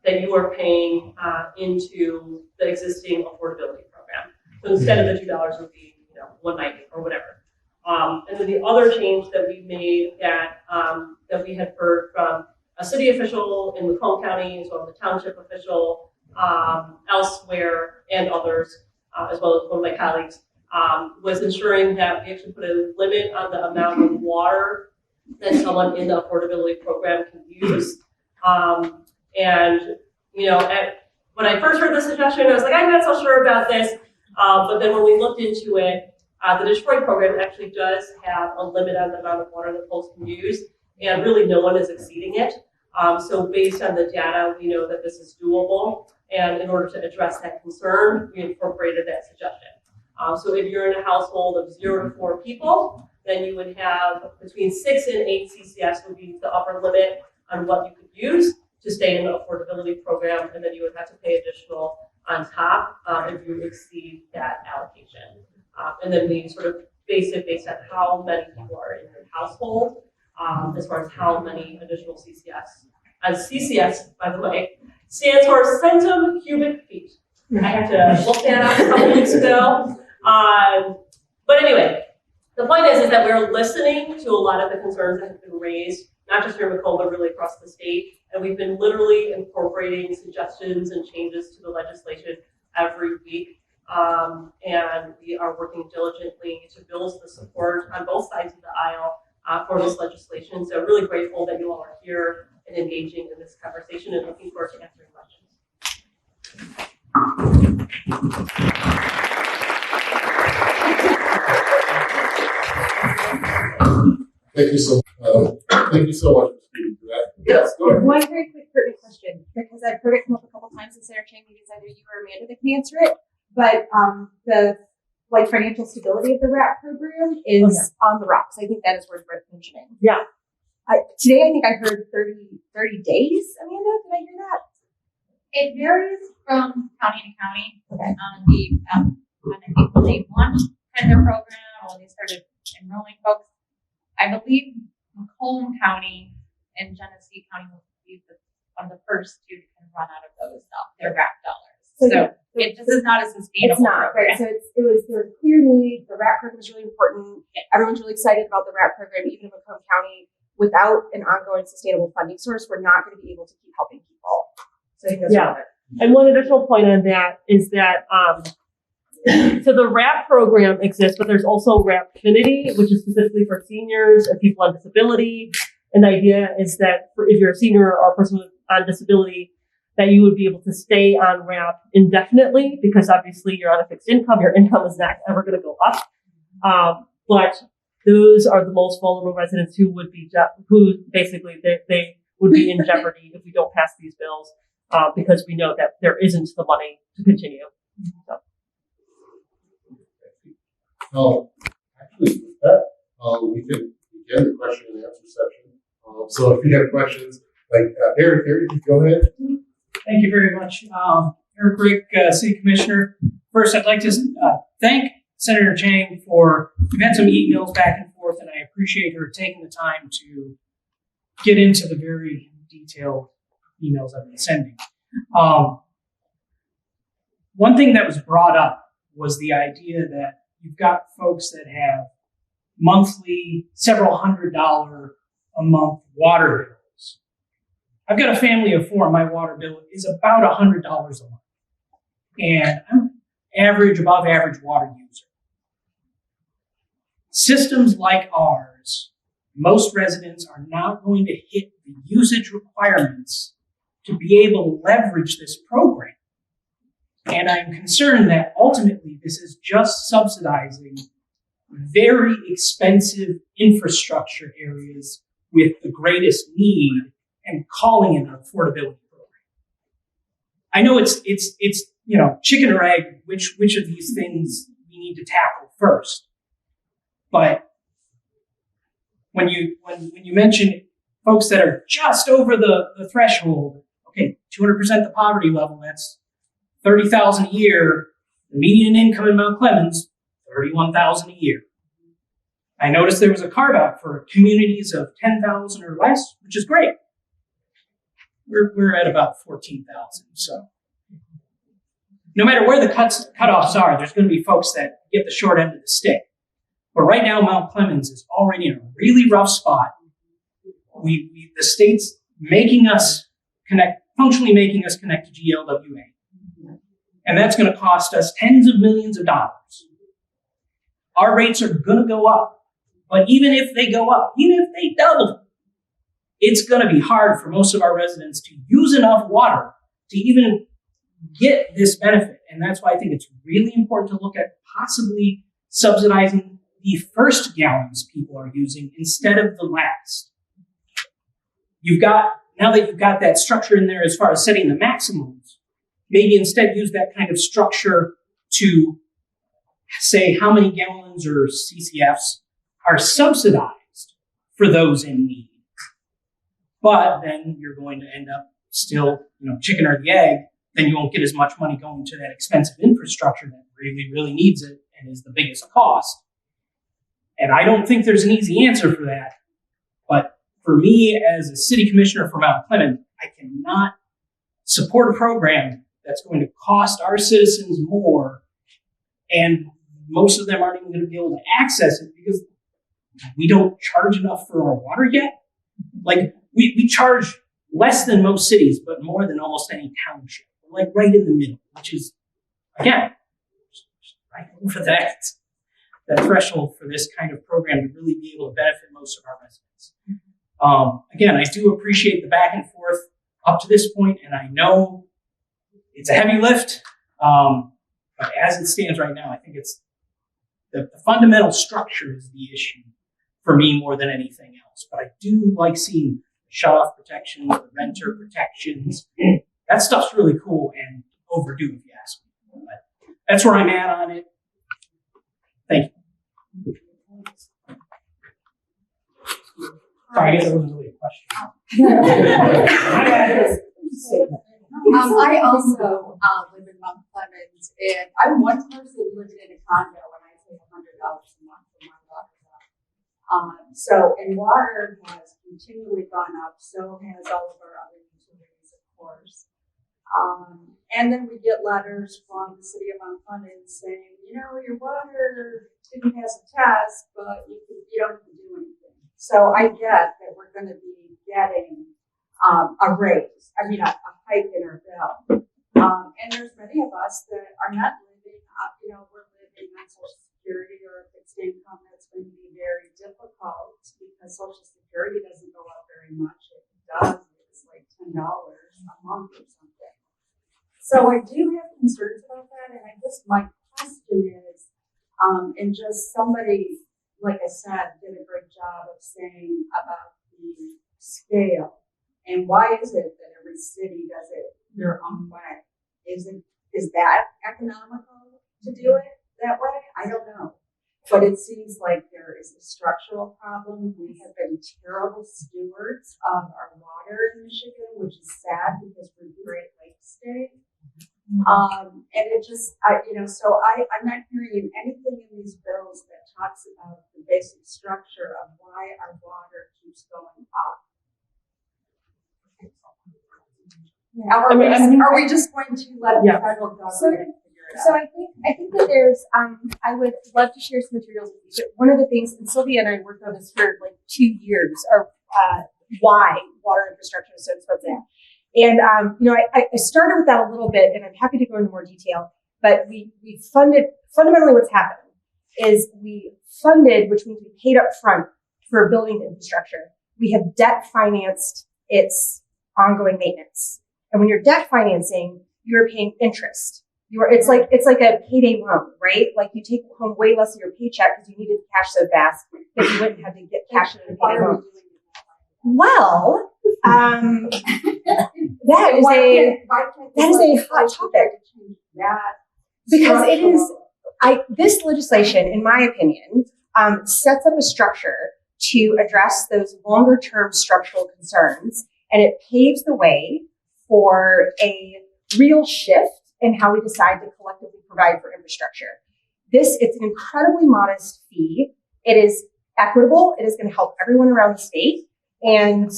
that you are paying into the existing affordability program. So instead of the $2 would be one night or whatever. And then the other change that we made that we had heard from a city official in Macomb County, as well as a township official elsewhere, and others, as well as one of my colleagues, was ensuring that we actually put a limit on the amount of water that someone in the affordability program can use. And when I first heard the suggestion, I was like, I'm not so sure about this. But then when we looked into it, the Detroit program actually does have a limit on the amount of water that folks can use, and really no one is exceeding it. So based on the data, we know that this is doable. And in order to address that concern, we incorporated that suggestion. So if you're in a household of 0 to 4 people, then you would have between 6 and 8 CCS would be the upper limit on what you could use to stay in the affordability program, and then you would have to pay additional on top if you exceed that allocation. And then we sort of base it based on how many people are in your household, as far as how many additional CCS. And CCS, by the way, stands for centum cubic feet. I had to look that up a couple weeks ago. But anyway, the point is that we're listening to a lot of the concerns that have been raised, not just here in Macomb, but really across the state. And we've been literally incorporating suggestions and changes to the legislation every week. And we are working diligently to build the support on both sides of the aisle for this legislation. So really grateful that you all are here and engaging in this conversation, and looking forward to answering questions. Thank you so much for speaking to that. Yes, go ahead. One very quick pertinent question, because I've heard it come up a couple times this interchange meetings. Either you or Amanda that can answer it, but the financial stability of the RAP program is on the rocks. I think that is worth mentioning. Yeah. Today, I think I heard 30 days. Amanda, did I hear that? It varies from county to county. Okay. When I think when they launched their program, or when they started enrolling folks, I believe Macomb County and Genesee County will be one of the first to run out of their RAP dollars. So it just is not a sustainable It's not, program. right? So there was a clear need. The RAP program is really important. Everyone's really excited about the RAP program, even in Macomb County. Without an ongoing sustainable funding source, we're not going to be able to keep helping people. So I think that's relevant. And one additional point on that is that, so the RAP program exists, but there's also RAPfinity, which is specifically for seniors and people on disability. And the idea is that if you're a senior or a person on disability, that you would be able to stay on RAP indefinitely, because obviously you're on a fixed income. Your income is not ever going to go up. But those are the most vulnerable residents who would be, they would be in jeopardy if we don't pass these bills, because we know that there isn't the money to continue. So. Actually, with that, we can begin the question and answer section. So if you have questions, like Eric, go ahead. Thank you very much. Eric Rick, City Commissioner. First, I'd like to thank Senator Chang we've had some emails back and forth, and I appreciate her taking the time to get into the very detailed emails I've been sending. One thing that was brought up was the idea that you've got folks that have monthly, several $100 a month water bills. I've got a family of 4. My water bill is about $100 a month. And I'm above average water user. Systems like ours, most residents are not going to hit the usage requirements to be able to leverage this program. And I'm concerned that ultimately this is just subsidizing very expensive infrastructure areas with the greatest need and calling it an affordability program. I know it's chicken or egg, which of these things we need to tackle first. But when you mention folks that are just over the threshold, okay, 200% the poverty level, that's $30,000 a year. The median income in Mount Clemens, $31,000 a year. I noticed there was a carve out for communities of 10,000 or less, which is great. We're at about 14,000. So no matter where the cutoffs are, there's going to be folks that get the short end of the stick. But right now, Mount Clemens is already in a really rough spot. The state's making us functionally making us connect to GLWA. And that's going to cost us tens of millions of dollars. Our rates are going to go up. But even if they go up, even if they double, it's going to be hard for most of our residents to use enough water to even get this benefit. And that's why I think it's really important to look at possibly subsidizing the first gallons people are using instead of the last. Now that you've got that structure in there as far as setting the maximums, maybe instead use that kind of structure to say how many gallons or CCFs are subsidized for those in need. But then you're going to end up still, chicken or the egg, then you won't get as much money going to that expensive infrastructure that really, really needs it and is the biggest cost. And I don't think there's an easy answer for that. But for me, as a city commissioner for Mount Clemens, I cannot support a program that's going to cost our citizens more, and most of them aren't even going to be able to access it because we don't charge enough for our water yet. Like, we charge less than most cities, but more than almost any township. We're like right in the middle, which is, again, right over that threshold for this kind of program to really be able to benefit most of our residents. Again, I do appreciate the back and forth up to this point, and I know it's a heavy lift, but as it stands right now, I think it's the fundamental structure is the issue for me more than anything else. But I do like seeing shut-off protections, the renter protections. That stuff's really cool and overdue, if you ask me. But that's where I'm at on it. Thank you. Sorry, I guess it wasn't really a question. I also live in Mount Clemens, and I'm one person living in a condo, and I pay $100 a month for my water bill. And water has continually gone up, so has all of our other utilities, of course. And then we get letters from the city of Mount Clemens saying, your water didn't pass a test, but you don't have to do anything. So I get that we're going to be getting a raise, a hike in our bill. And there's many of us that are not living, we're living on Social Security or a fixed income that's going to be very difficult because Social Security doesn't go up very much. If it does, it's like $10 a month or something. So I do have concerns about that, and I guess my question is, and just somebody, like I said, did a great job of saying about the scale. And why is it that every city does it their own way? Is that economical to do it that way? I don't know. But it seems like there is a structural problem. We have been terrible stewards of our water in Michigan, which is sad because we're a Great Lakes state. And it just, so I'm not hearing anything in these bills that talks about the basic structure of why our water keeps going up. Are we just going to let the federal government figure it out? So I think that there's, I would love to share some materials with you. One of the things, and Sylvia and I worked on this for like 2 years, or why water infrastructure is so expensive. And, I started with that a little bit, and I'm happy to go into more detail, but we funded, fundamentally what's happened is we funded, which means we paid up front for building the infrastructure. We have debt financed its ongoing maintenance. And when you're debt financing, you're paying interest. It's like a payday loan, right? Like you take home way less of your paycheck because you needed cash so fast that you wouldn't have to get cash in a payday loan. Well, that is a hot topic because it is. This legislation, in my opinion, sets up a structure to address those longer-term structural concerns, and it paves the way for a real shift in how we decide to collectively provide for infrastructure. It's an incredibly modest fee. It is equitable. It is going to help everyone around the state. And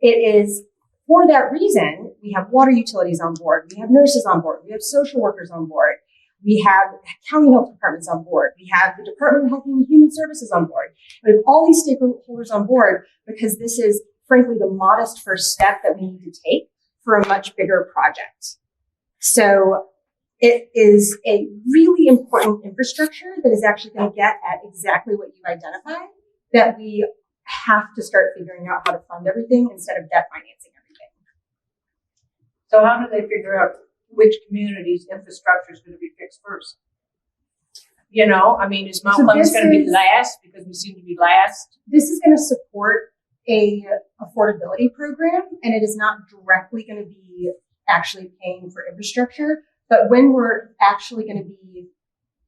it is for that reason we have water utilities on board, we have nurses on board, we have social workers on board, we have county health departments on board, we have the Department of Health and Human Services on board. We have all these stakeholders on board because this is, frankly, the modest first step that we need to take for a much bigger project. So it is a really important infrastructure that is actually going to get at exactly what you've identified, that we have to start figuring out how to fund everything instead of debt financing everything. So how do they figure out which community's infrastructure is going to be fixed first? You know, I mean, is Mount So Clemens this going to be is- last because we seem to be last? This is going to support a affordability program, and it is not directly going to be actually paying for infrastructure. But when we're actually going to be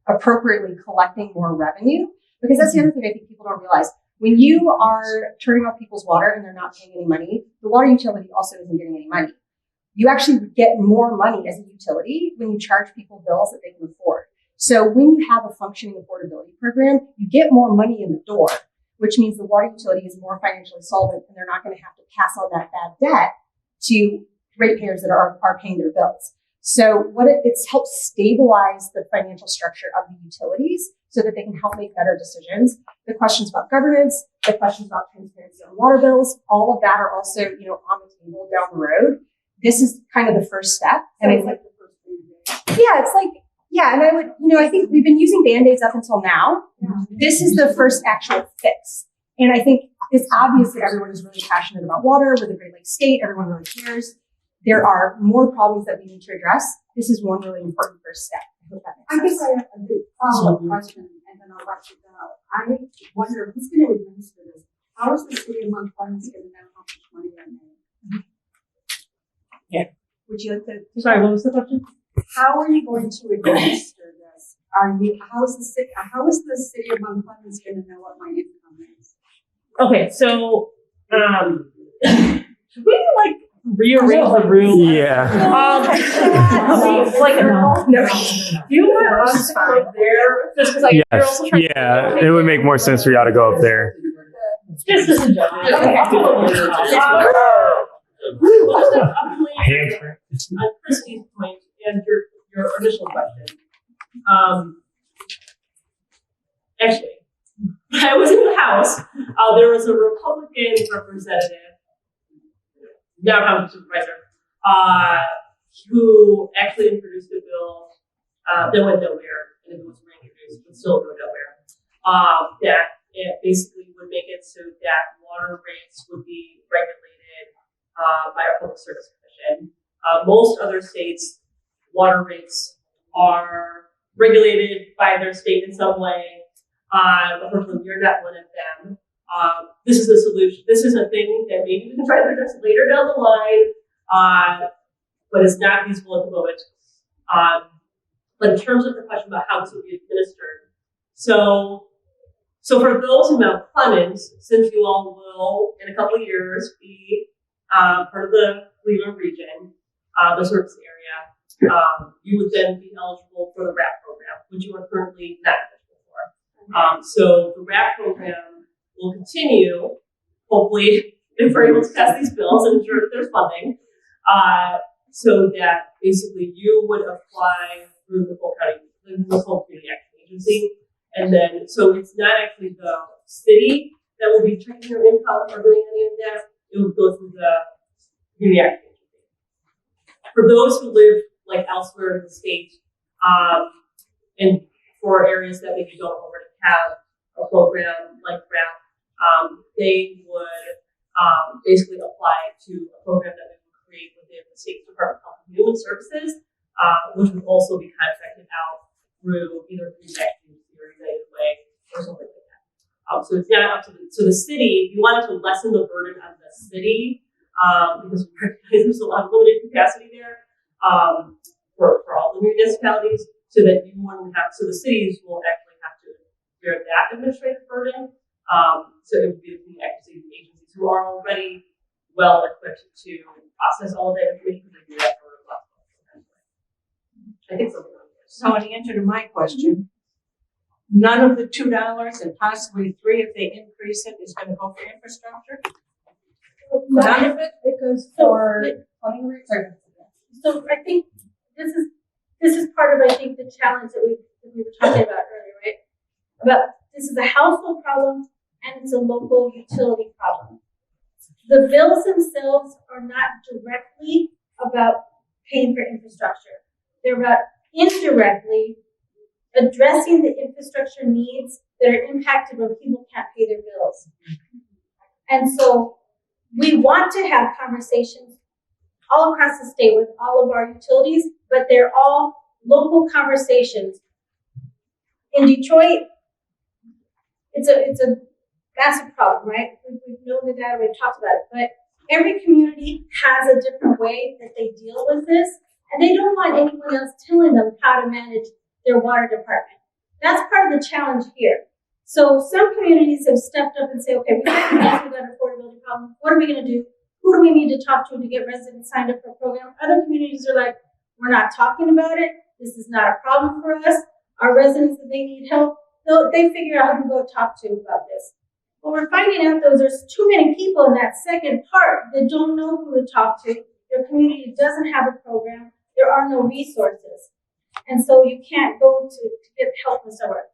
appropriately collecting more revenue, because that's the other thing I think people don't realize. When you are turning off people's water and they're not paying any money, the water utility also isn't getting any money. You actually get more money as a utility when you charge people bills that they can afford. So when you have a functioning affordability program, you get more money in the door, which means the water utility is more financially solvent and they're not going to have to pass on that bad debt to ratepayers that are paying their bills. So it's helped stabilize the financial structure of the utilities so that they can help make better decisions. The questions about governance, the questions about transparency on water bills, all of that are also, on the table down the road. This is kind of the first step. And it's like the first thing. And I would, I think we've been using Band-Aids up until now. Yeah. This is the first actual fix. And I think it's obvious that everyone is really passionate about water. We're the Great Lakes state. Everyone really cares. There are more problems that we need to address. This is one really important first step. I hope that makes sense. I guess I have a big follow-up question, and then I'll let you go. I wonder who's going to administer this. How is the city of Mount Clemens going to know how much money they're making? Would you like to? Sorry, what was the question? How are you going to administer this? How is the city of Mount Clemens going to know what my income is? Okay, so, should we rearrange the room? Yeah. Do you want us to go up there? Just because you're Yes. also trying Yeah. It would make more sense for y'all to go up there. Just as a joke. On Christy's point and your initial question, actually, when I was in the House, there was a Republican representative, now House Supervisor, who actually introduced a bill that went nowhere, and it was reintroduced, but still go nowhere. That it basically would make it so that water rates would be regulated by our Public Service Commission. Most other states, water rates are regulated by their state in some way. Unfortunately, we're not one of them. This is a solution. This is a thing that maybe we can try to address later down the line, but it's not feasible at the moment. But in terms of the question about how this will be administered, so for those in Mount Clemens, since you all will, in a couple of years, be part of the Cleveland region, the service area, you would then be eligible for the RAP program, which you are currently not eligible for. So the RAP program will continue, hopefully, if we're able to pass these bills and ensure that there's funding, so that basically you would apply through the full community action agency. And then, so it's not actually the city that will be checking your income or doing any of that. It will go through the community action agency. For those who live elsewhere in the state, and for areas that maybe don't already have a program like RAP, they would basically apply to a program that we would create within the state Department of Health and Human Services, which would also be contracted out through either community action agency or United Way or something like that. So it's not up to the city. If you wanted to lessen the burden on the city, because there's a lot of limited capacity there, for all the municipalities, so that you wouldn't have, so the cities will actually have to bear that administrative burden. So it would be the community agencies who are already well equipped to process all of that information. They do that for lots of I think so. So in answer to my question, none of the $2 and possibly $3 if they increase it is going to go for infrastructure? None of it? It goes for plumbing rates? Sorry. So I think this is part of, I think, the challenge that we were talking about earlier, right? About this is a household problem and it's a local utility problem. The bills themselves are not directly about paying for infrastructure. They're about indirectly addressing the infrastructure needs that are impacted when people can't pay their bills. And so we want to have conversations all across the state with all of our utilities, but they're all local conversations. In Detroit, it's a massive problem, right? We've known the data, we've talked about it, but every community has a different way that they deal with this, and they don't want anyone else telling them how to manage their water department. That's part of the challenge here. So some communities have stepped up and say, okay, we've got an affordability problem. What are we going to do? Who do we need to talk to get residents signed up for a program? Other communities are like, we're not talking about it. This is not a problem for us. Our residents, if they need help, they figure out who to go talk to about this. What we're finding out, though, is there's too many people in that second part that don't know who to talk to. Their community doesn't have a program. There are no resources. And so you can't go to get help from somewhere.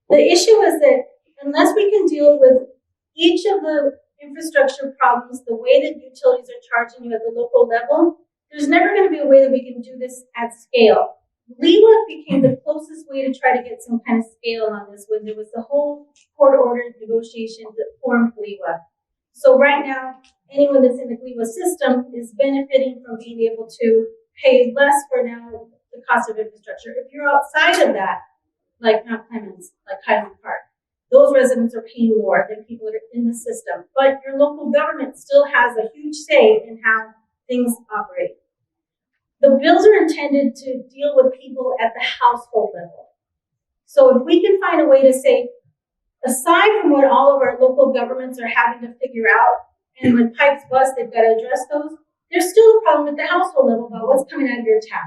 The issue is that unless we can deal with each of the infrastructure problems, the way that utilities are charging you at the local level, there's never going to be a way that we can do this at scale. LEWA became the closest way to try to get some kind of scale on this when there was the whole court-ordered negotiation that formed LEWA. So right now, anyone that's in the LEWA system is benefiting from being able to pay less for now the cost of infrastructure. If you're outside of that, like Mount Clemens, like Highland Park, those residents are paying more than people that are in the system. But your local government still has a huge say in how things operate. The bills are intended to deal with people at the household level. So if we can find a way to say, aside from what all of our local governments are having to figure out, and when pipes bust, they've got to address those, there's still a problem at the household level about what's coming out of your tap.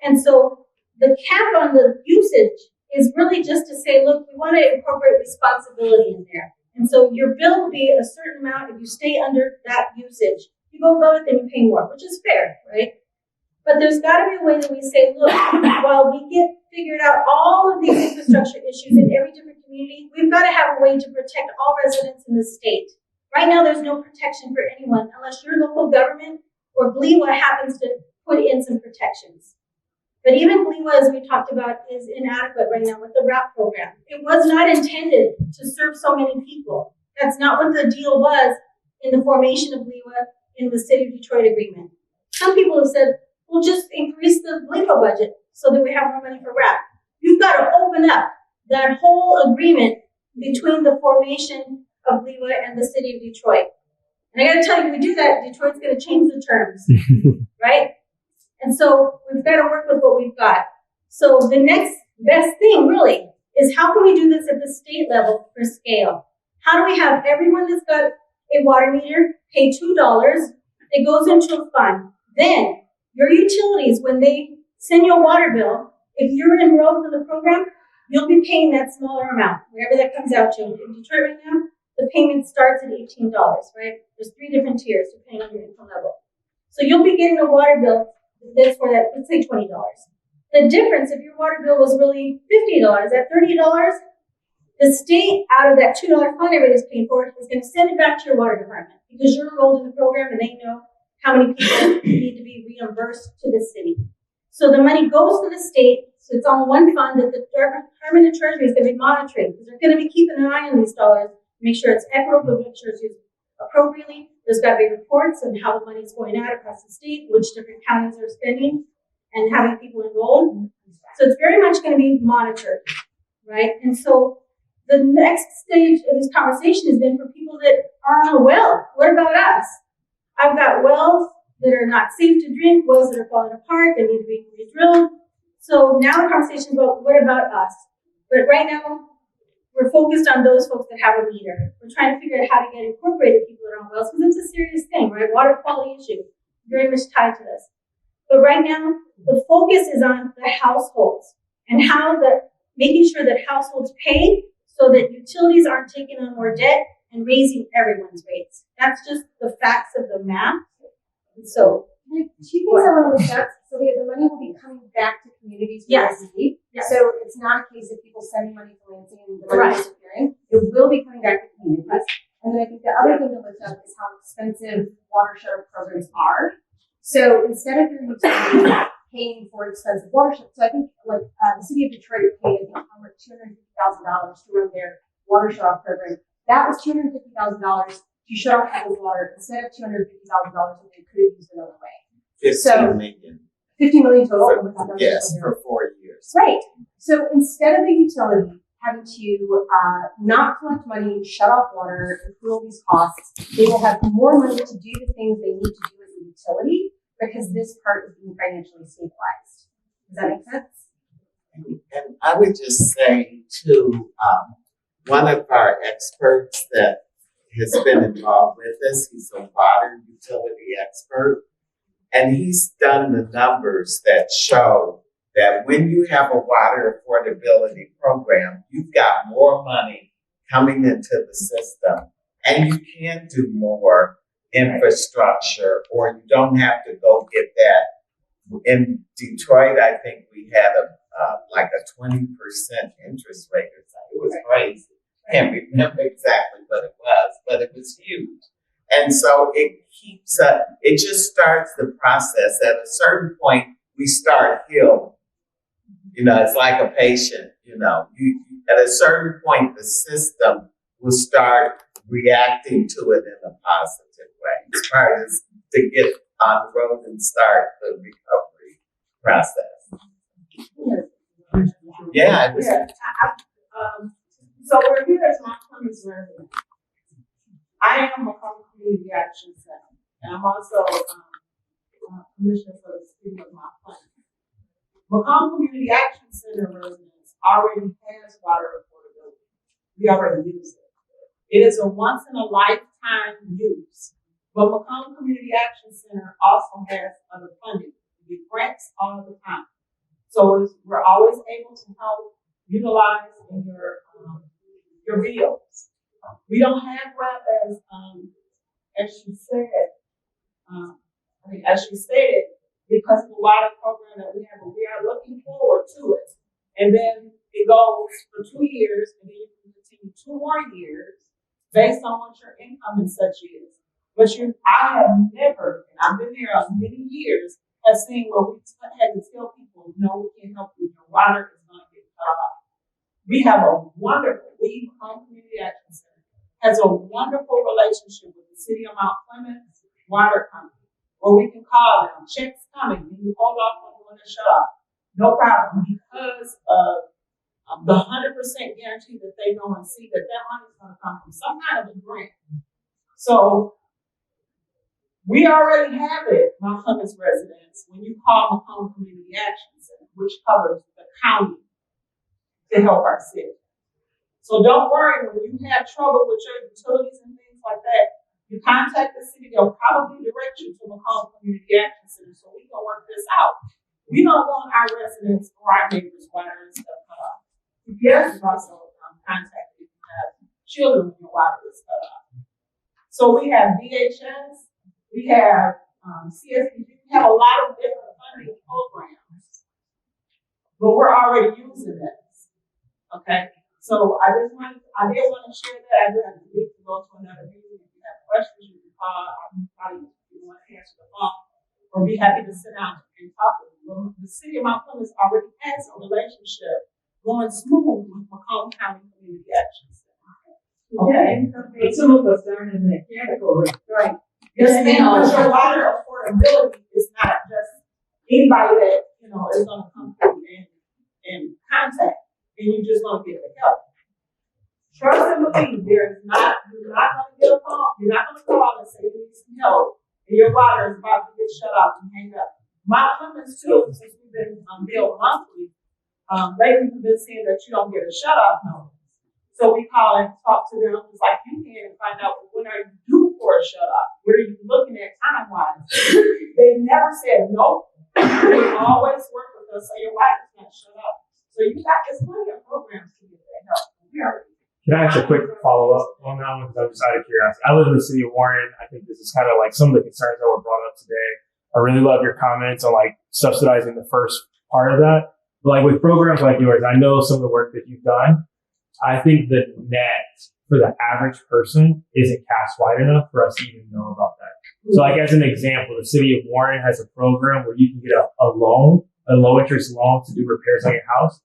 And so the cap on the usage is really just to say, look, we want to incorporate responsibility in there. And so your bill will be a certain amount. If you stay under that usage, you go above it, then you pay more, which is fair, right? But there's got to be a way that we say, look, while we get figured out all of these infrastructure issues in every different community, we've got to have a way to protect all residents in the state. Right now, there's no protection for anyone unless your local government or GLEWA happens to put in some protections. But even GLEWA, as we talked about, is inadequate right now with the RAP program. It was not intended to serve so many people. That's not what the deal was in the formation of GLEWA in the City of Detroit agreement. Some people have said, we'll just increase the GLEWA budget so that we have more money for RAP. You've got to open up that whole agreement between the formation of GLEWA and the City of Detroit. And I got to tell you, if we do that, Detroit's going to change the terms, right? And so we've got to work with what we've got. So the next best thing really is how can we do this at the state level for scale? How do we have everyone that's got a water meter pay $2? It goes into a fund. Then your utilities, when they send you a water bill, if you're enrolled in the program, you'll be paying that smaller amount, wherever that comes out to. In Detroit right now, the payment starts at $18, right? There's 3 different tiers depending on your income level. So you'll be getting a water bill that's for that, let's say $20. The difference, if your water bill was really $50, at $30, the state, out of that $2 fund everybody's paying for, is going to send it back to your water department because you're enrolled in the program and they know how many people need to be reimbursed to the city. So the money goes to the state, so it's on one fund that the Department of Treasury is going to be monitoring because they're going to be keeping an eye on these dollars, make sure it's equitable, make sure it's used appropriately. There's got to be reports on how the money is going out across the state, which different counties are spending, and having people enrolled. So it's very much going to be monitored, right? And so the next stage of this conversation has been for people that are on a well. What about us? I've got wells that are not safe to drink, wells that are falling apart, that need to be re-drilled. So now the conversation is about what about us? But right now, we're focused on those folks that have a meter. We're trying to figure out how to get incorporated people that are on wells, because it's a serious thing, right? Water quality issue, very much tied to this. But right now, the focus is on the households and how making sure that households pay so that utilities aren't taking on more debt and raising everyone's rates. That's just the facts of the math. So, Two things I want to look at. So the money will be coming back to communities where Yes. they need. Yes. So it's not a case of people sending money to Lansing and the money Right. disappearing. It will be coming back to communities. And then I think the other thing to look up is how expensive water share programs are. So instead of your utility paying for expensive water share, so I think like the city of Detroit paid I think over $250,000 to run their water share off program. That was $250,000 to shut off people's water instead of $250,000 that they could have used another way. 15 million. 50 million total. Yes, for 4 years. Right. So instead of the utility having to not collect money, shut off water, accrue all these costs, they will have more money to do the things they need to do as a utility because this part is being financially stabilized. Does that make sense? And I would just say to one of our experts that has been involved with us, he's a water utility expert, and he's done the numbers that show that when you have a water affordability program, you've got more money coming into the system, and you can do more infrastructure, or you don't have to go get that. In Detroit, I think we had like a 20% interest rate or something. It was crazy. I can't remember exactly what it was, but it was huge. And so it keeps it just starts the process. At a certain point, we start healing. You know, it's like a patient, you know, at a certain point, the system will start reacting to it in a positive way. As far as to get on the road and start the recovery process. Yeah. So we're here as Mount Clemens residents. I am a Community Action Center, and I'm also commissioner for the city of Mount Clemens. Macomb Community Action Center residents already has water affordability. We already use it. It is a once in a lifetime use. But Macomb Community Action Center also has other funding. We get grants all the time. So we're always able to help utilize in your bills. We don't have well as she said, as she stated, because of the water program that we have, we are looking forward to it. And then it goes for 2 years, and then you can continue 2 more years based on what your income and such is. But I have never, and I've been there many years, have seen where we had to tell people, no, we can't help you. Your water is going to get cut off. We have a wonderful, Macomb Community Action Center has a wonderful relationship with the city of Mount Clemens Water Company, where we can call them, checks coming, and you hold off on when they shut off. No problem, because of the 100% guarantee that they know and see that money is going to come from some kind of a grant. So we already have it, Mount Clemens residents, when you call Macomb Community Action Center, which covers the county to help our city. So don't worry when you have trouble with your utilities and things like that. You contact the city, they'll probably direct you to Macomb Community Action Center so we can work this out. We don't want our residents or our neighbors' water and stuff cut off. Yes, also contacted if you have children when your water is cut off. So we have DHS, we have CSPG, we have a lot of different funding programs, but we're already using this. Okay, so I did want to share that. I do have to leave to go to another meeting. If you have questions, you can call. I'm probably want to answer the phone, or be happy to sit down and talk with you. The city of Mount Clemens already has a relationship going smooth with Macomb County Community Action Center. Okay, But some of us aren't in that category. right. Yes, ma'am. But your water affordability is not just anybody that is going to come through and contact, and you're just going to get the help. Trust and believe. You're not going to get a call. You're not going to call and say you need some help, and your water is about to get shut off and hang up. My Clemens too, since we've been billed monthly, lately we've been seeing that you don't get a shut off notice. So we call and talk to them just like you can and find out when are you due for a shut off? What are you looking at time wise? They never said no. They always work with us so your water's not shut off. So you got this plenty of programs to get that help. Can I ask a quick follow-up on that one? Because I'm just out of curiosity. I live in the city of Warren. I think this is kind of like some of the concerns that were brought up today. I really love your comments on like subsidizing the first part of that. But like with programs like yours, I know some of the work that you've done. I think the net for the average person isn't cast wide enough for us to even know about that. So like as an example, the city of Warren has a program where you can get a loan, a low interest loan to do repairs on your house.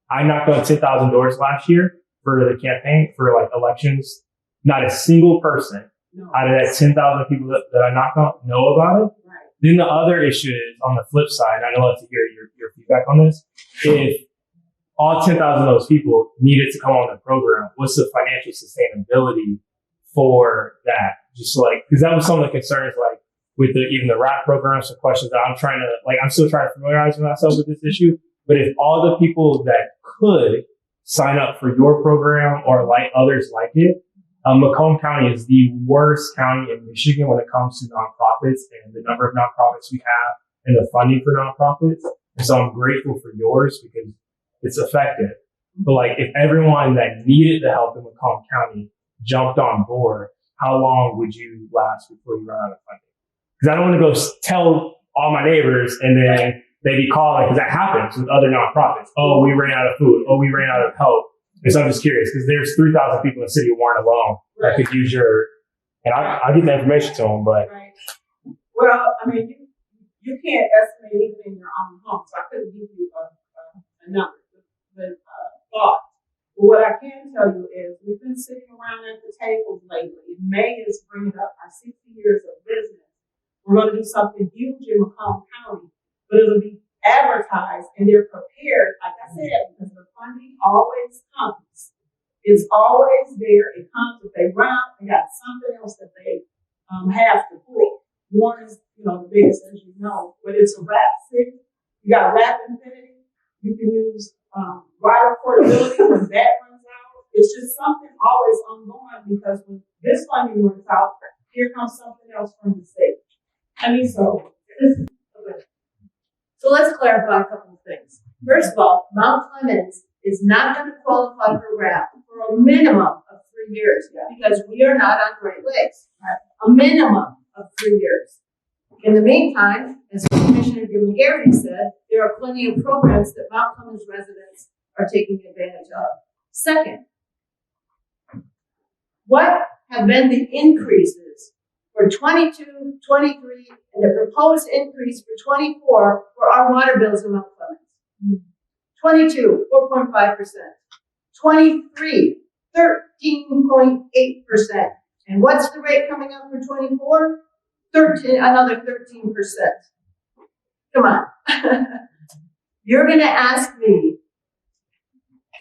I knocked on 10,000 doors last year for the campaign for like elections. Not a single person out of that 10,000 people that I knocked on know about it. Right. Then the other issue is on the flip side, and I'd love to hear your feedback on this. If all 10,000 of those people needed to come on the program, what's the financial sustainability for that? Just like, because that was some of the concerns, like with even the RAP program, some questions that I'm still trying to familiarize myself with this issue. But if all the people that could sign up for your program or like others like it, Macomb County is the worst county in Michigan when it comes to nonprofits and the number of nonprofits we have and the funding for nonprofits. And so I'm grateful for yours because it's effective. But like if everyone that needed the help in Macomb County jumped on board, how long would you last before you run out of funding? Because I don't want to go tell all my neighbors and then they be calling, because that happens with other nonprofits. Oh, we ran out of food. Oh, we ran out of help. And so I'm just curious, because there's 3,000 people in the city of Warren alone that could use your, and I'll get the information to them, but. Right. Well, I mean, you can't estimate even in your own home, so I couldn't give you a number, but thought. But what I can tell you is we've been sitting around at the tables lately. May is bringing up our 60 years of business. We're going to do something huge in Macomb County, but it'll be advertised and they're prepared, like I said, because the funding always comes. It's always there. It comes. If they run out, they got something else that they have to pull. Warren is, the biggest, as you know, but it's a rap city. You got rap infinity. You can use water affordability when that runs out. It's just something always ongoing because when this funding runs out, here comes something else from the state. So let's clarify a couple of things. First of all, Mount Clemens is not going to qualify for RAP for a minimum of 3 years because we are not on Great Lakes. A minimum of 3 years. In the meantime, as Commissioner McGarity said, there are plenty of programs that Mount Clemens residents are taking advantage of. Second, what have been the increases for 22, 23, and the proposed increase for 24 for our water bills in Mount Clemens? 22, 4.5%. 23, 13.8%. And what's the rate coming up for 24? Another 13%. Come on. You're going to ask me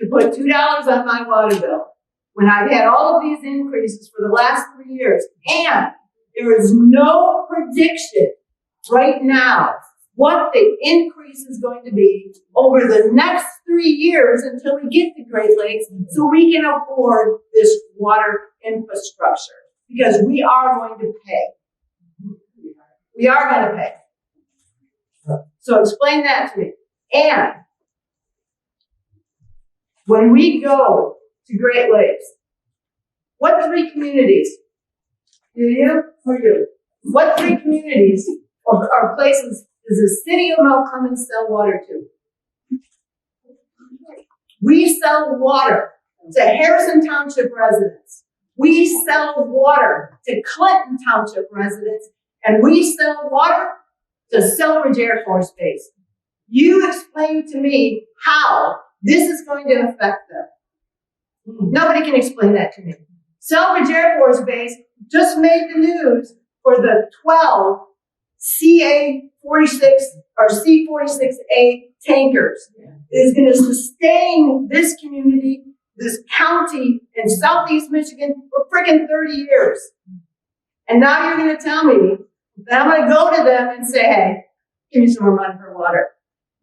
to put $2 on my water bill when I've had all of these increases for the last 3 years, and there is no prediction right now what the increase is going to be over the next 3 years until we get to Great Lakes so we can afford this water infrastructure, because we are going to pay. We are going to pay. So explain that to me. And when we go to Great Lakes, what 3 communities? What 3 communities or places does the city of Mount Clemens sell water to? We sell water to Harrison Township residents. We sell water to Clinton Township residents. And we sell water to Selridge Air Force Base. You explain to me how this is going to affect them. Nobody can explain that to me. Selridge Air Force Base just made the news for the 12 CA-46 or C-46A tankers. It is going to sustain this community, this county in southeast Michigan for friggin' 30 years. And now you're going to tell me that I'm going to go to them and say, hey, give me some more money for water.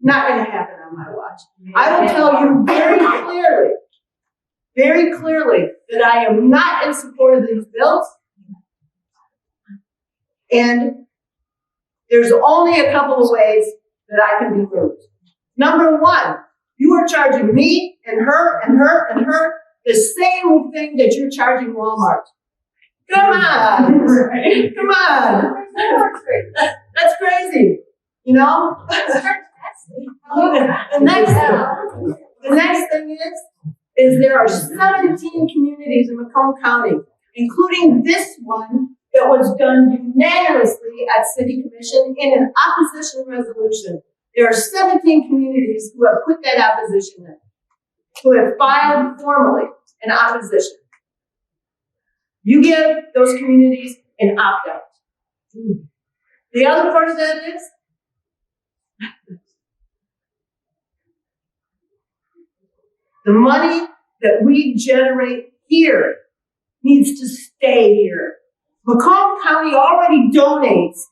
Not going to happen on my watch. I will tell you very clearly that I am not in support of these bills. And there's only a couple of ways that I can be moved. Number one, you are charging me and her and her and her the same thing that you're charging Walmart. Come on, come on. That's crazy, you know? The next thing is there are 17 communities in Macomb County, including this one that was done unanimously at City Commission in an opposition resolution. There are 17 communities who have put that opposition in, who have filed formally an opposition. You give those communities an opt-out. The other part of that is the money that we generate here needs to stay here. Macomb County already donates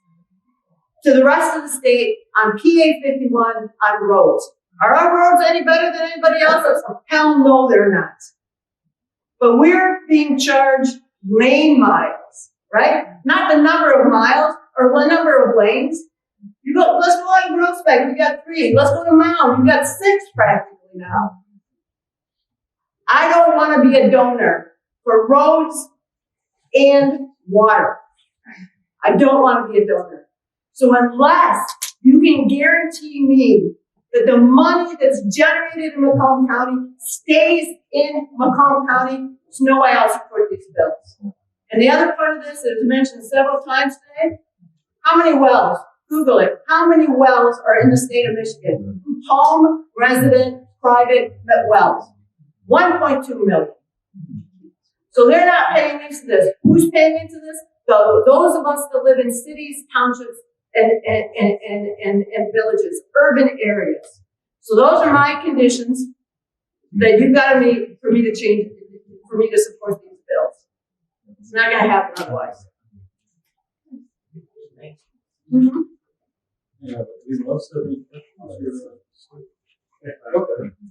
to the rest of the state on PA 51 on roads. Are our roads any better than anybody else's? Hell no, they're not. But we're being charged lane miles, right? Not the number of miles or the number of lanes. Let's go on Groesbeck, we got 3. Let's go to Mound, we got 6 practically now. I don't want to be a donor for roads and water. I don't want to be a donor. So unless you can guarantee me that the money that's generated in Macomb County stays in Macomb County, there's no way I'll support these bills. And the other part of this that is mentioned several times today, how many wells? Google it. How many wells are in the state of Michigan? Home, resident, private wells. 1.2 million. So they're not paying into this. Who's paying into this? Those of us that live in cities, townships, and villages, urban areas. So those are my conditions that you've got to meet for me to change, for me to support these bills. It's not going to happen otherwise. Mm-hmm. Yeah, we most of the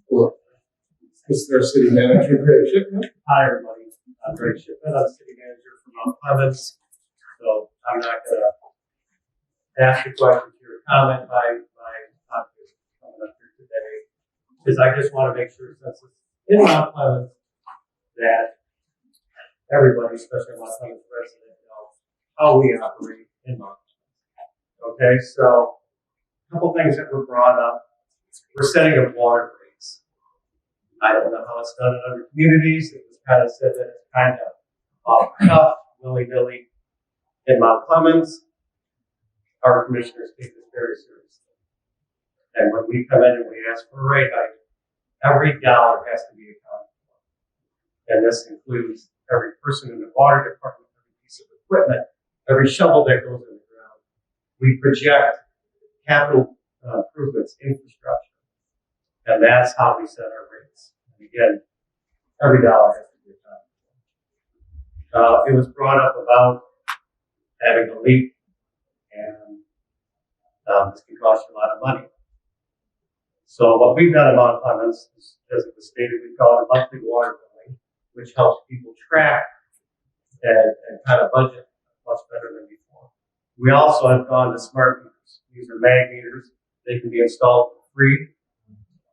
well, is there a city manager, Greg Shipman? Hi, everybody. I'm Greg Shipman. I'm city manager for Mount Clemens. So I'm not going to ask a question or comment by opposition coming up here today, because I just want to make sure, since it's in Mount Clemens, that everybody, especially Mount Clemens residents, know how we operate in Mount Clemens. Okay, so a couple things that were brought up. We're setting up water rates. I don't know how it's done in other communities. It was kind of said that it's kind of off the cuff, willy-nilly. In Mount Clemens, our commissioners take this very seriously. And when we come in and we ask for a rate hike, every dollar has to be accounted for. And this includes every person in the water department, every piece of equipment, every shovel that goes in the ground. We project capital improvements, infrastructure. And that's how we set our rates. And again, every dollar has to be accounted for. It was brought up about having a leak, and this can cost you a lot of money. So what we've done in Mount Clemens is, as it was stated, we call it monthly water billing, which helps people track and kind of budget much better than before. We also have gone to smart meters. These are mag meters. They can be installed for free.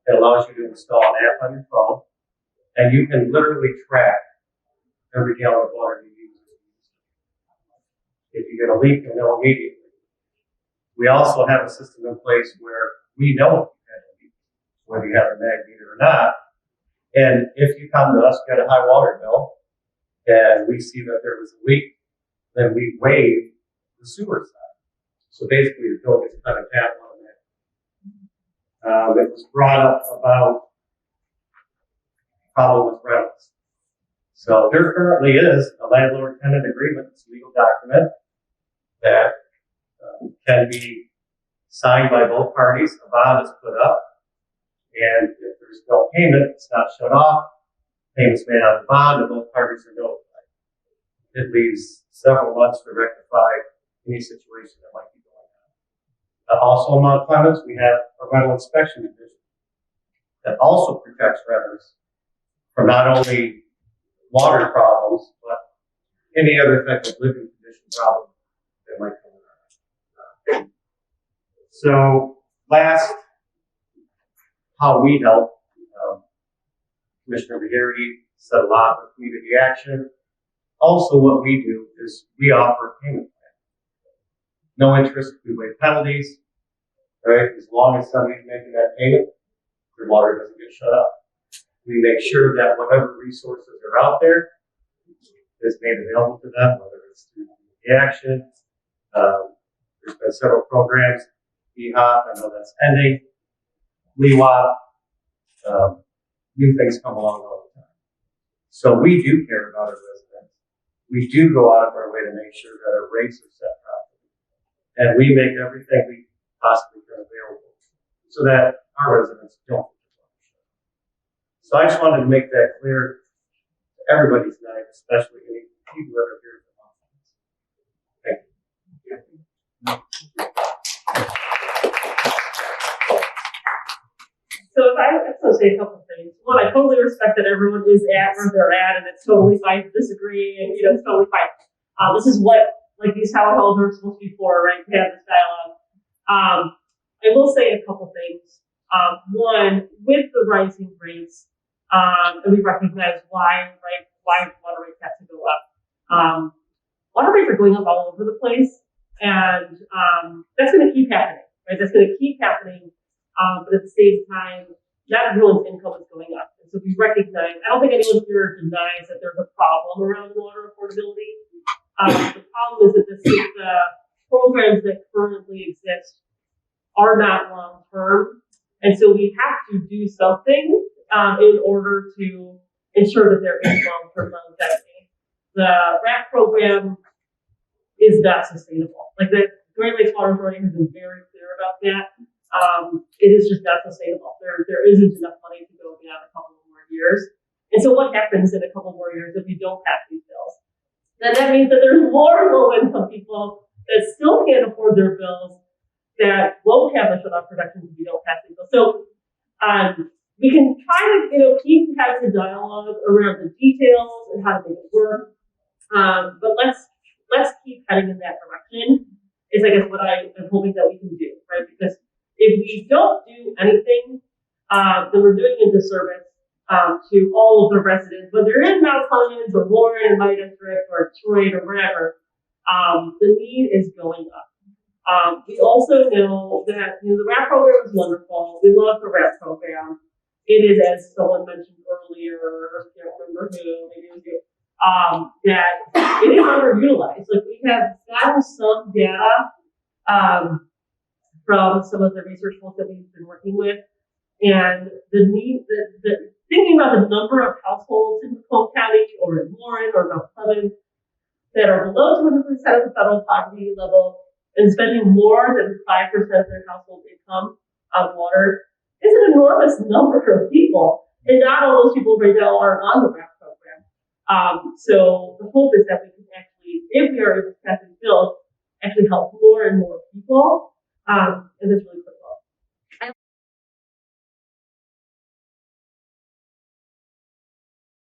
It allows you to install an app on your phone, and you can literally track every gallon of water you use. If you get a leak, you know immediately. We also have a system in place where we know if you had a leak, whether you have a mag meter or not. And if you come to us, get a high water bill, and we see that there was a leak, then we waive the sewer side. So basically, your bill gets kind of tapped on that. It was brought up about problem with rentals. So there currently is a landlord-tenant agreement. It's a legal document that can be signed by both parties. A bond is put up, and if there's no payment, it's not shut off. Payments made on the bond, and both parties are notified. It leaves several months to rectify any situation that might be going on. Also in Mount Clemens, we have a rental inspection division that also protects renters from not only water problems, but any other type of living condition problem that might come around. So last, how we help, Commissioner Beharity said a lot with community action. Also, what we do is we offer a payment plan. No interest, we waive penalties, right? As long as somebody's making that payment, their water doesn't get shut off. We make sure that whatever resources are out there is made available to them, whether it's through community action. There's been several programs, EHOP, I know that's ending, LEWAP, new things come along all the time. So we do care about our residents. We do go out of our way to make sure that our rates are set properly. And we make everything we possibly can available so that our residents don't. So I just wanted to make that clear to everybody tonight, especially any people that are here. Thank you. So if I just want to say a couple of things. One, I totally respect that everyone is at where they're at, and it's totally fine to disagree, and it's totally fine. This is what like these town halls are supposed to be for, right? To have this dialogue. I will say a couple things. One, with the rising rates, and we recognize why water rates have to go up. Water rates are going up all over the place, and that's going to keep happening, right? That's going to keep happening. But at the same time, not everyone's income is going up. And so we recognize, I don't think anyone here denies that there's a problem around water affordability. The problem is that the programs that currently exist are not long-term. And so we have to do something in order to ensure that there is long-term longevity. The RAP program is not sustainable. Like the Great Lakes Water Authority has been very clear about that. It is just not sustainable. There isn't enough money to go beyond a couple more years. And so what happens in a couple more years if we don't pass these bills? Then that means that there's more low-income people that still can't afford their bills that won't have the shut-off protection if we don't pass these bills. So we can try to keep having a dialogue around the details and how to make it work. But let's keep heading in that direction. Is I guess what I am hoping that we can do, right? Because if we don't do anything, then we're doing a disservice to all of the residents, whether you're in Mount Clemens or Warren in my district or Detroit or wherever. The need is going up. We also know that the RAP program is wonderful. We love the RAP program. It is, as someone mentioned earlier, I can't remember who, maybe it was you, that it is underutilized. Like we have gotten some data from some of the research folks that we've been working with, and the need, thinking about the number of households in Macomb County or in Warren or Mount Clemens that are below 200% of the federal poverty level and spending more than 5% of their household income on water is an enormous number of people, and not all those people right now are on the RAP program. So the hope is that we can actually, if we are able to pass these bills, actually help more and more people. And this really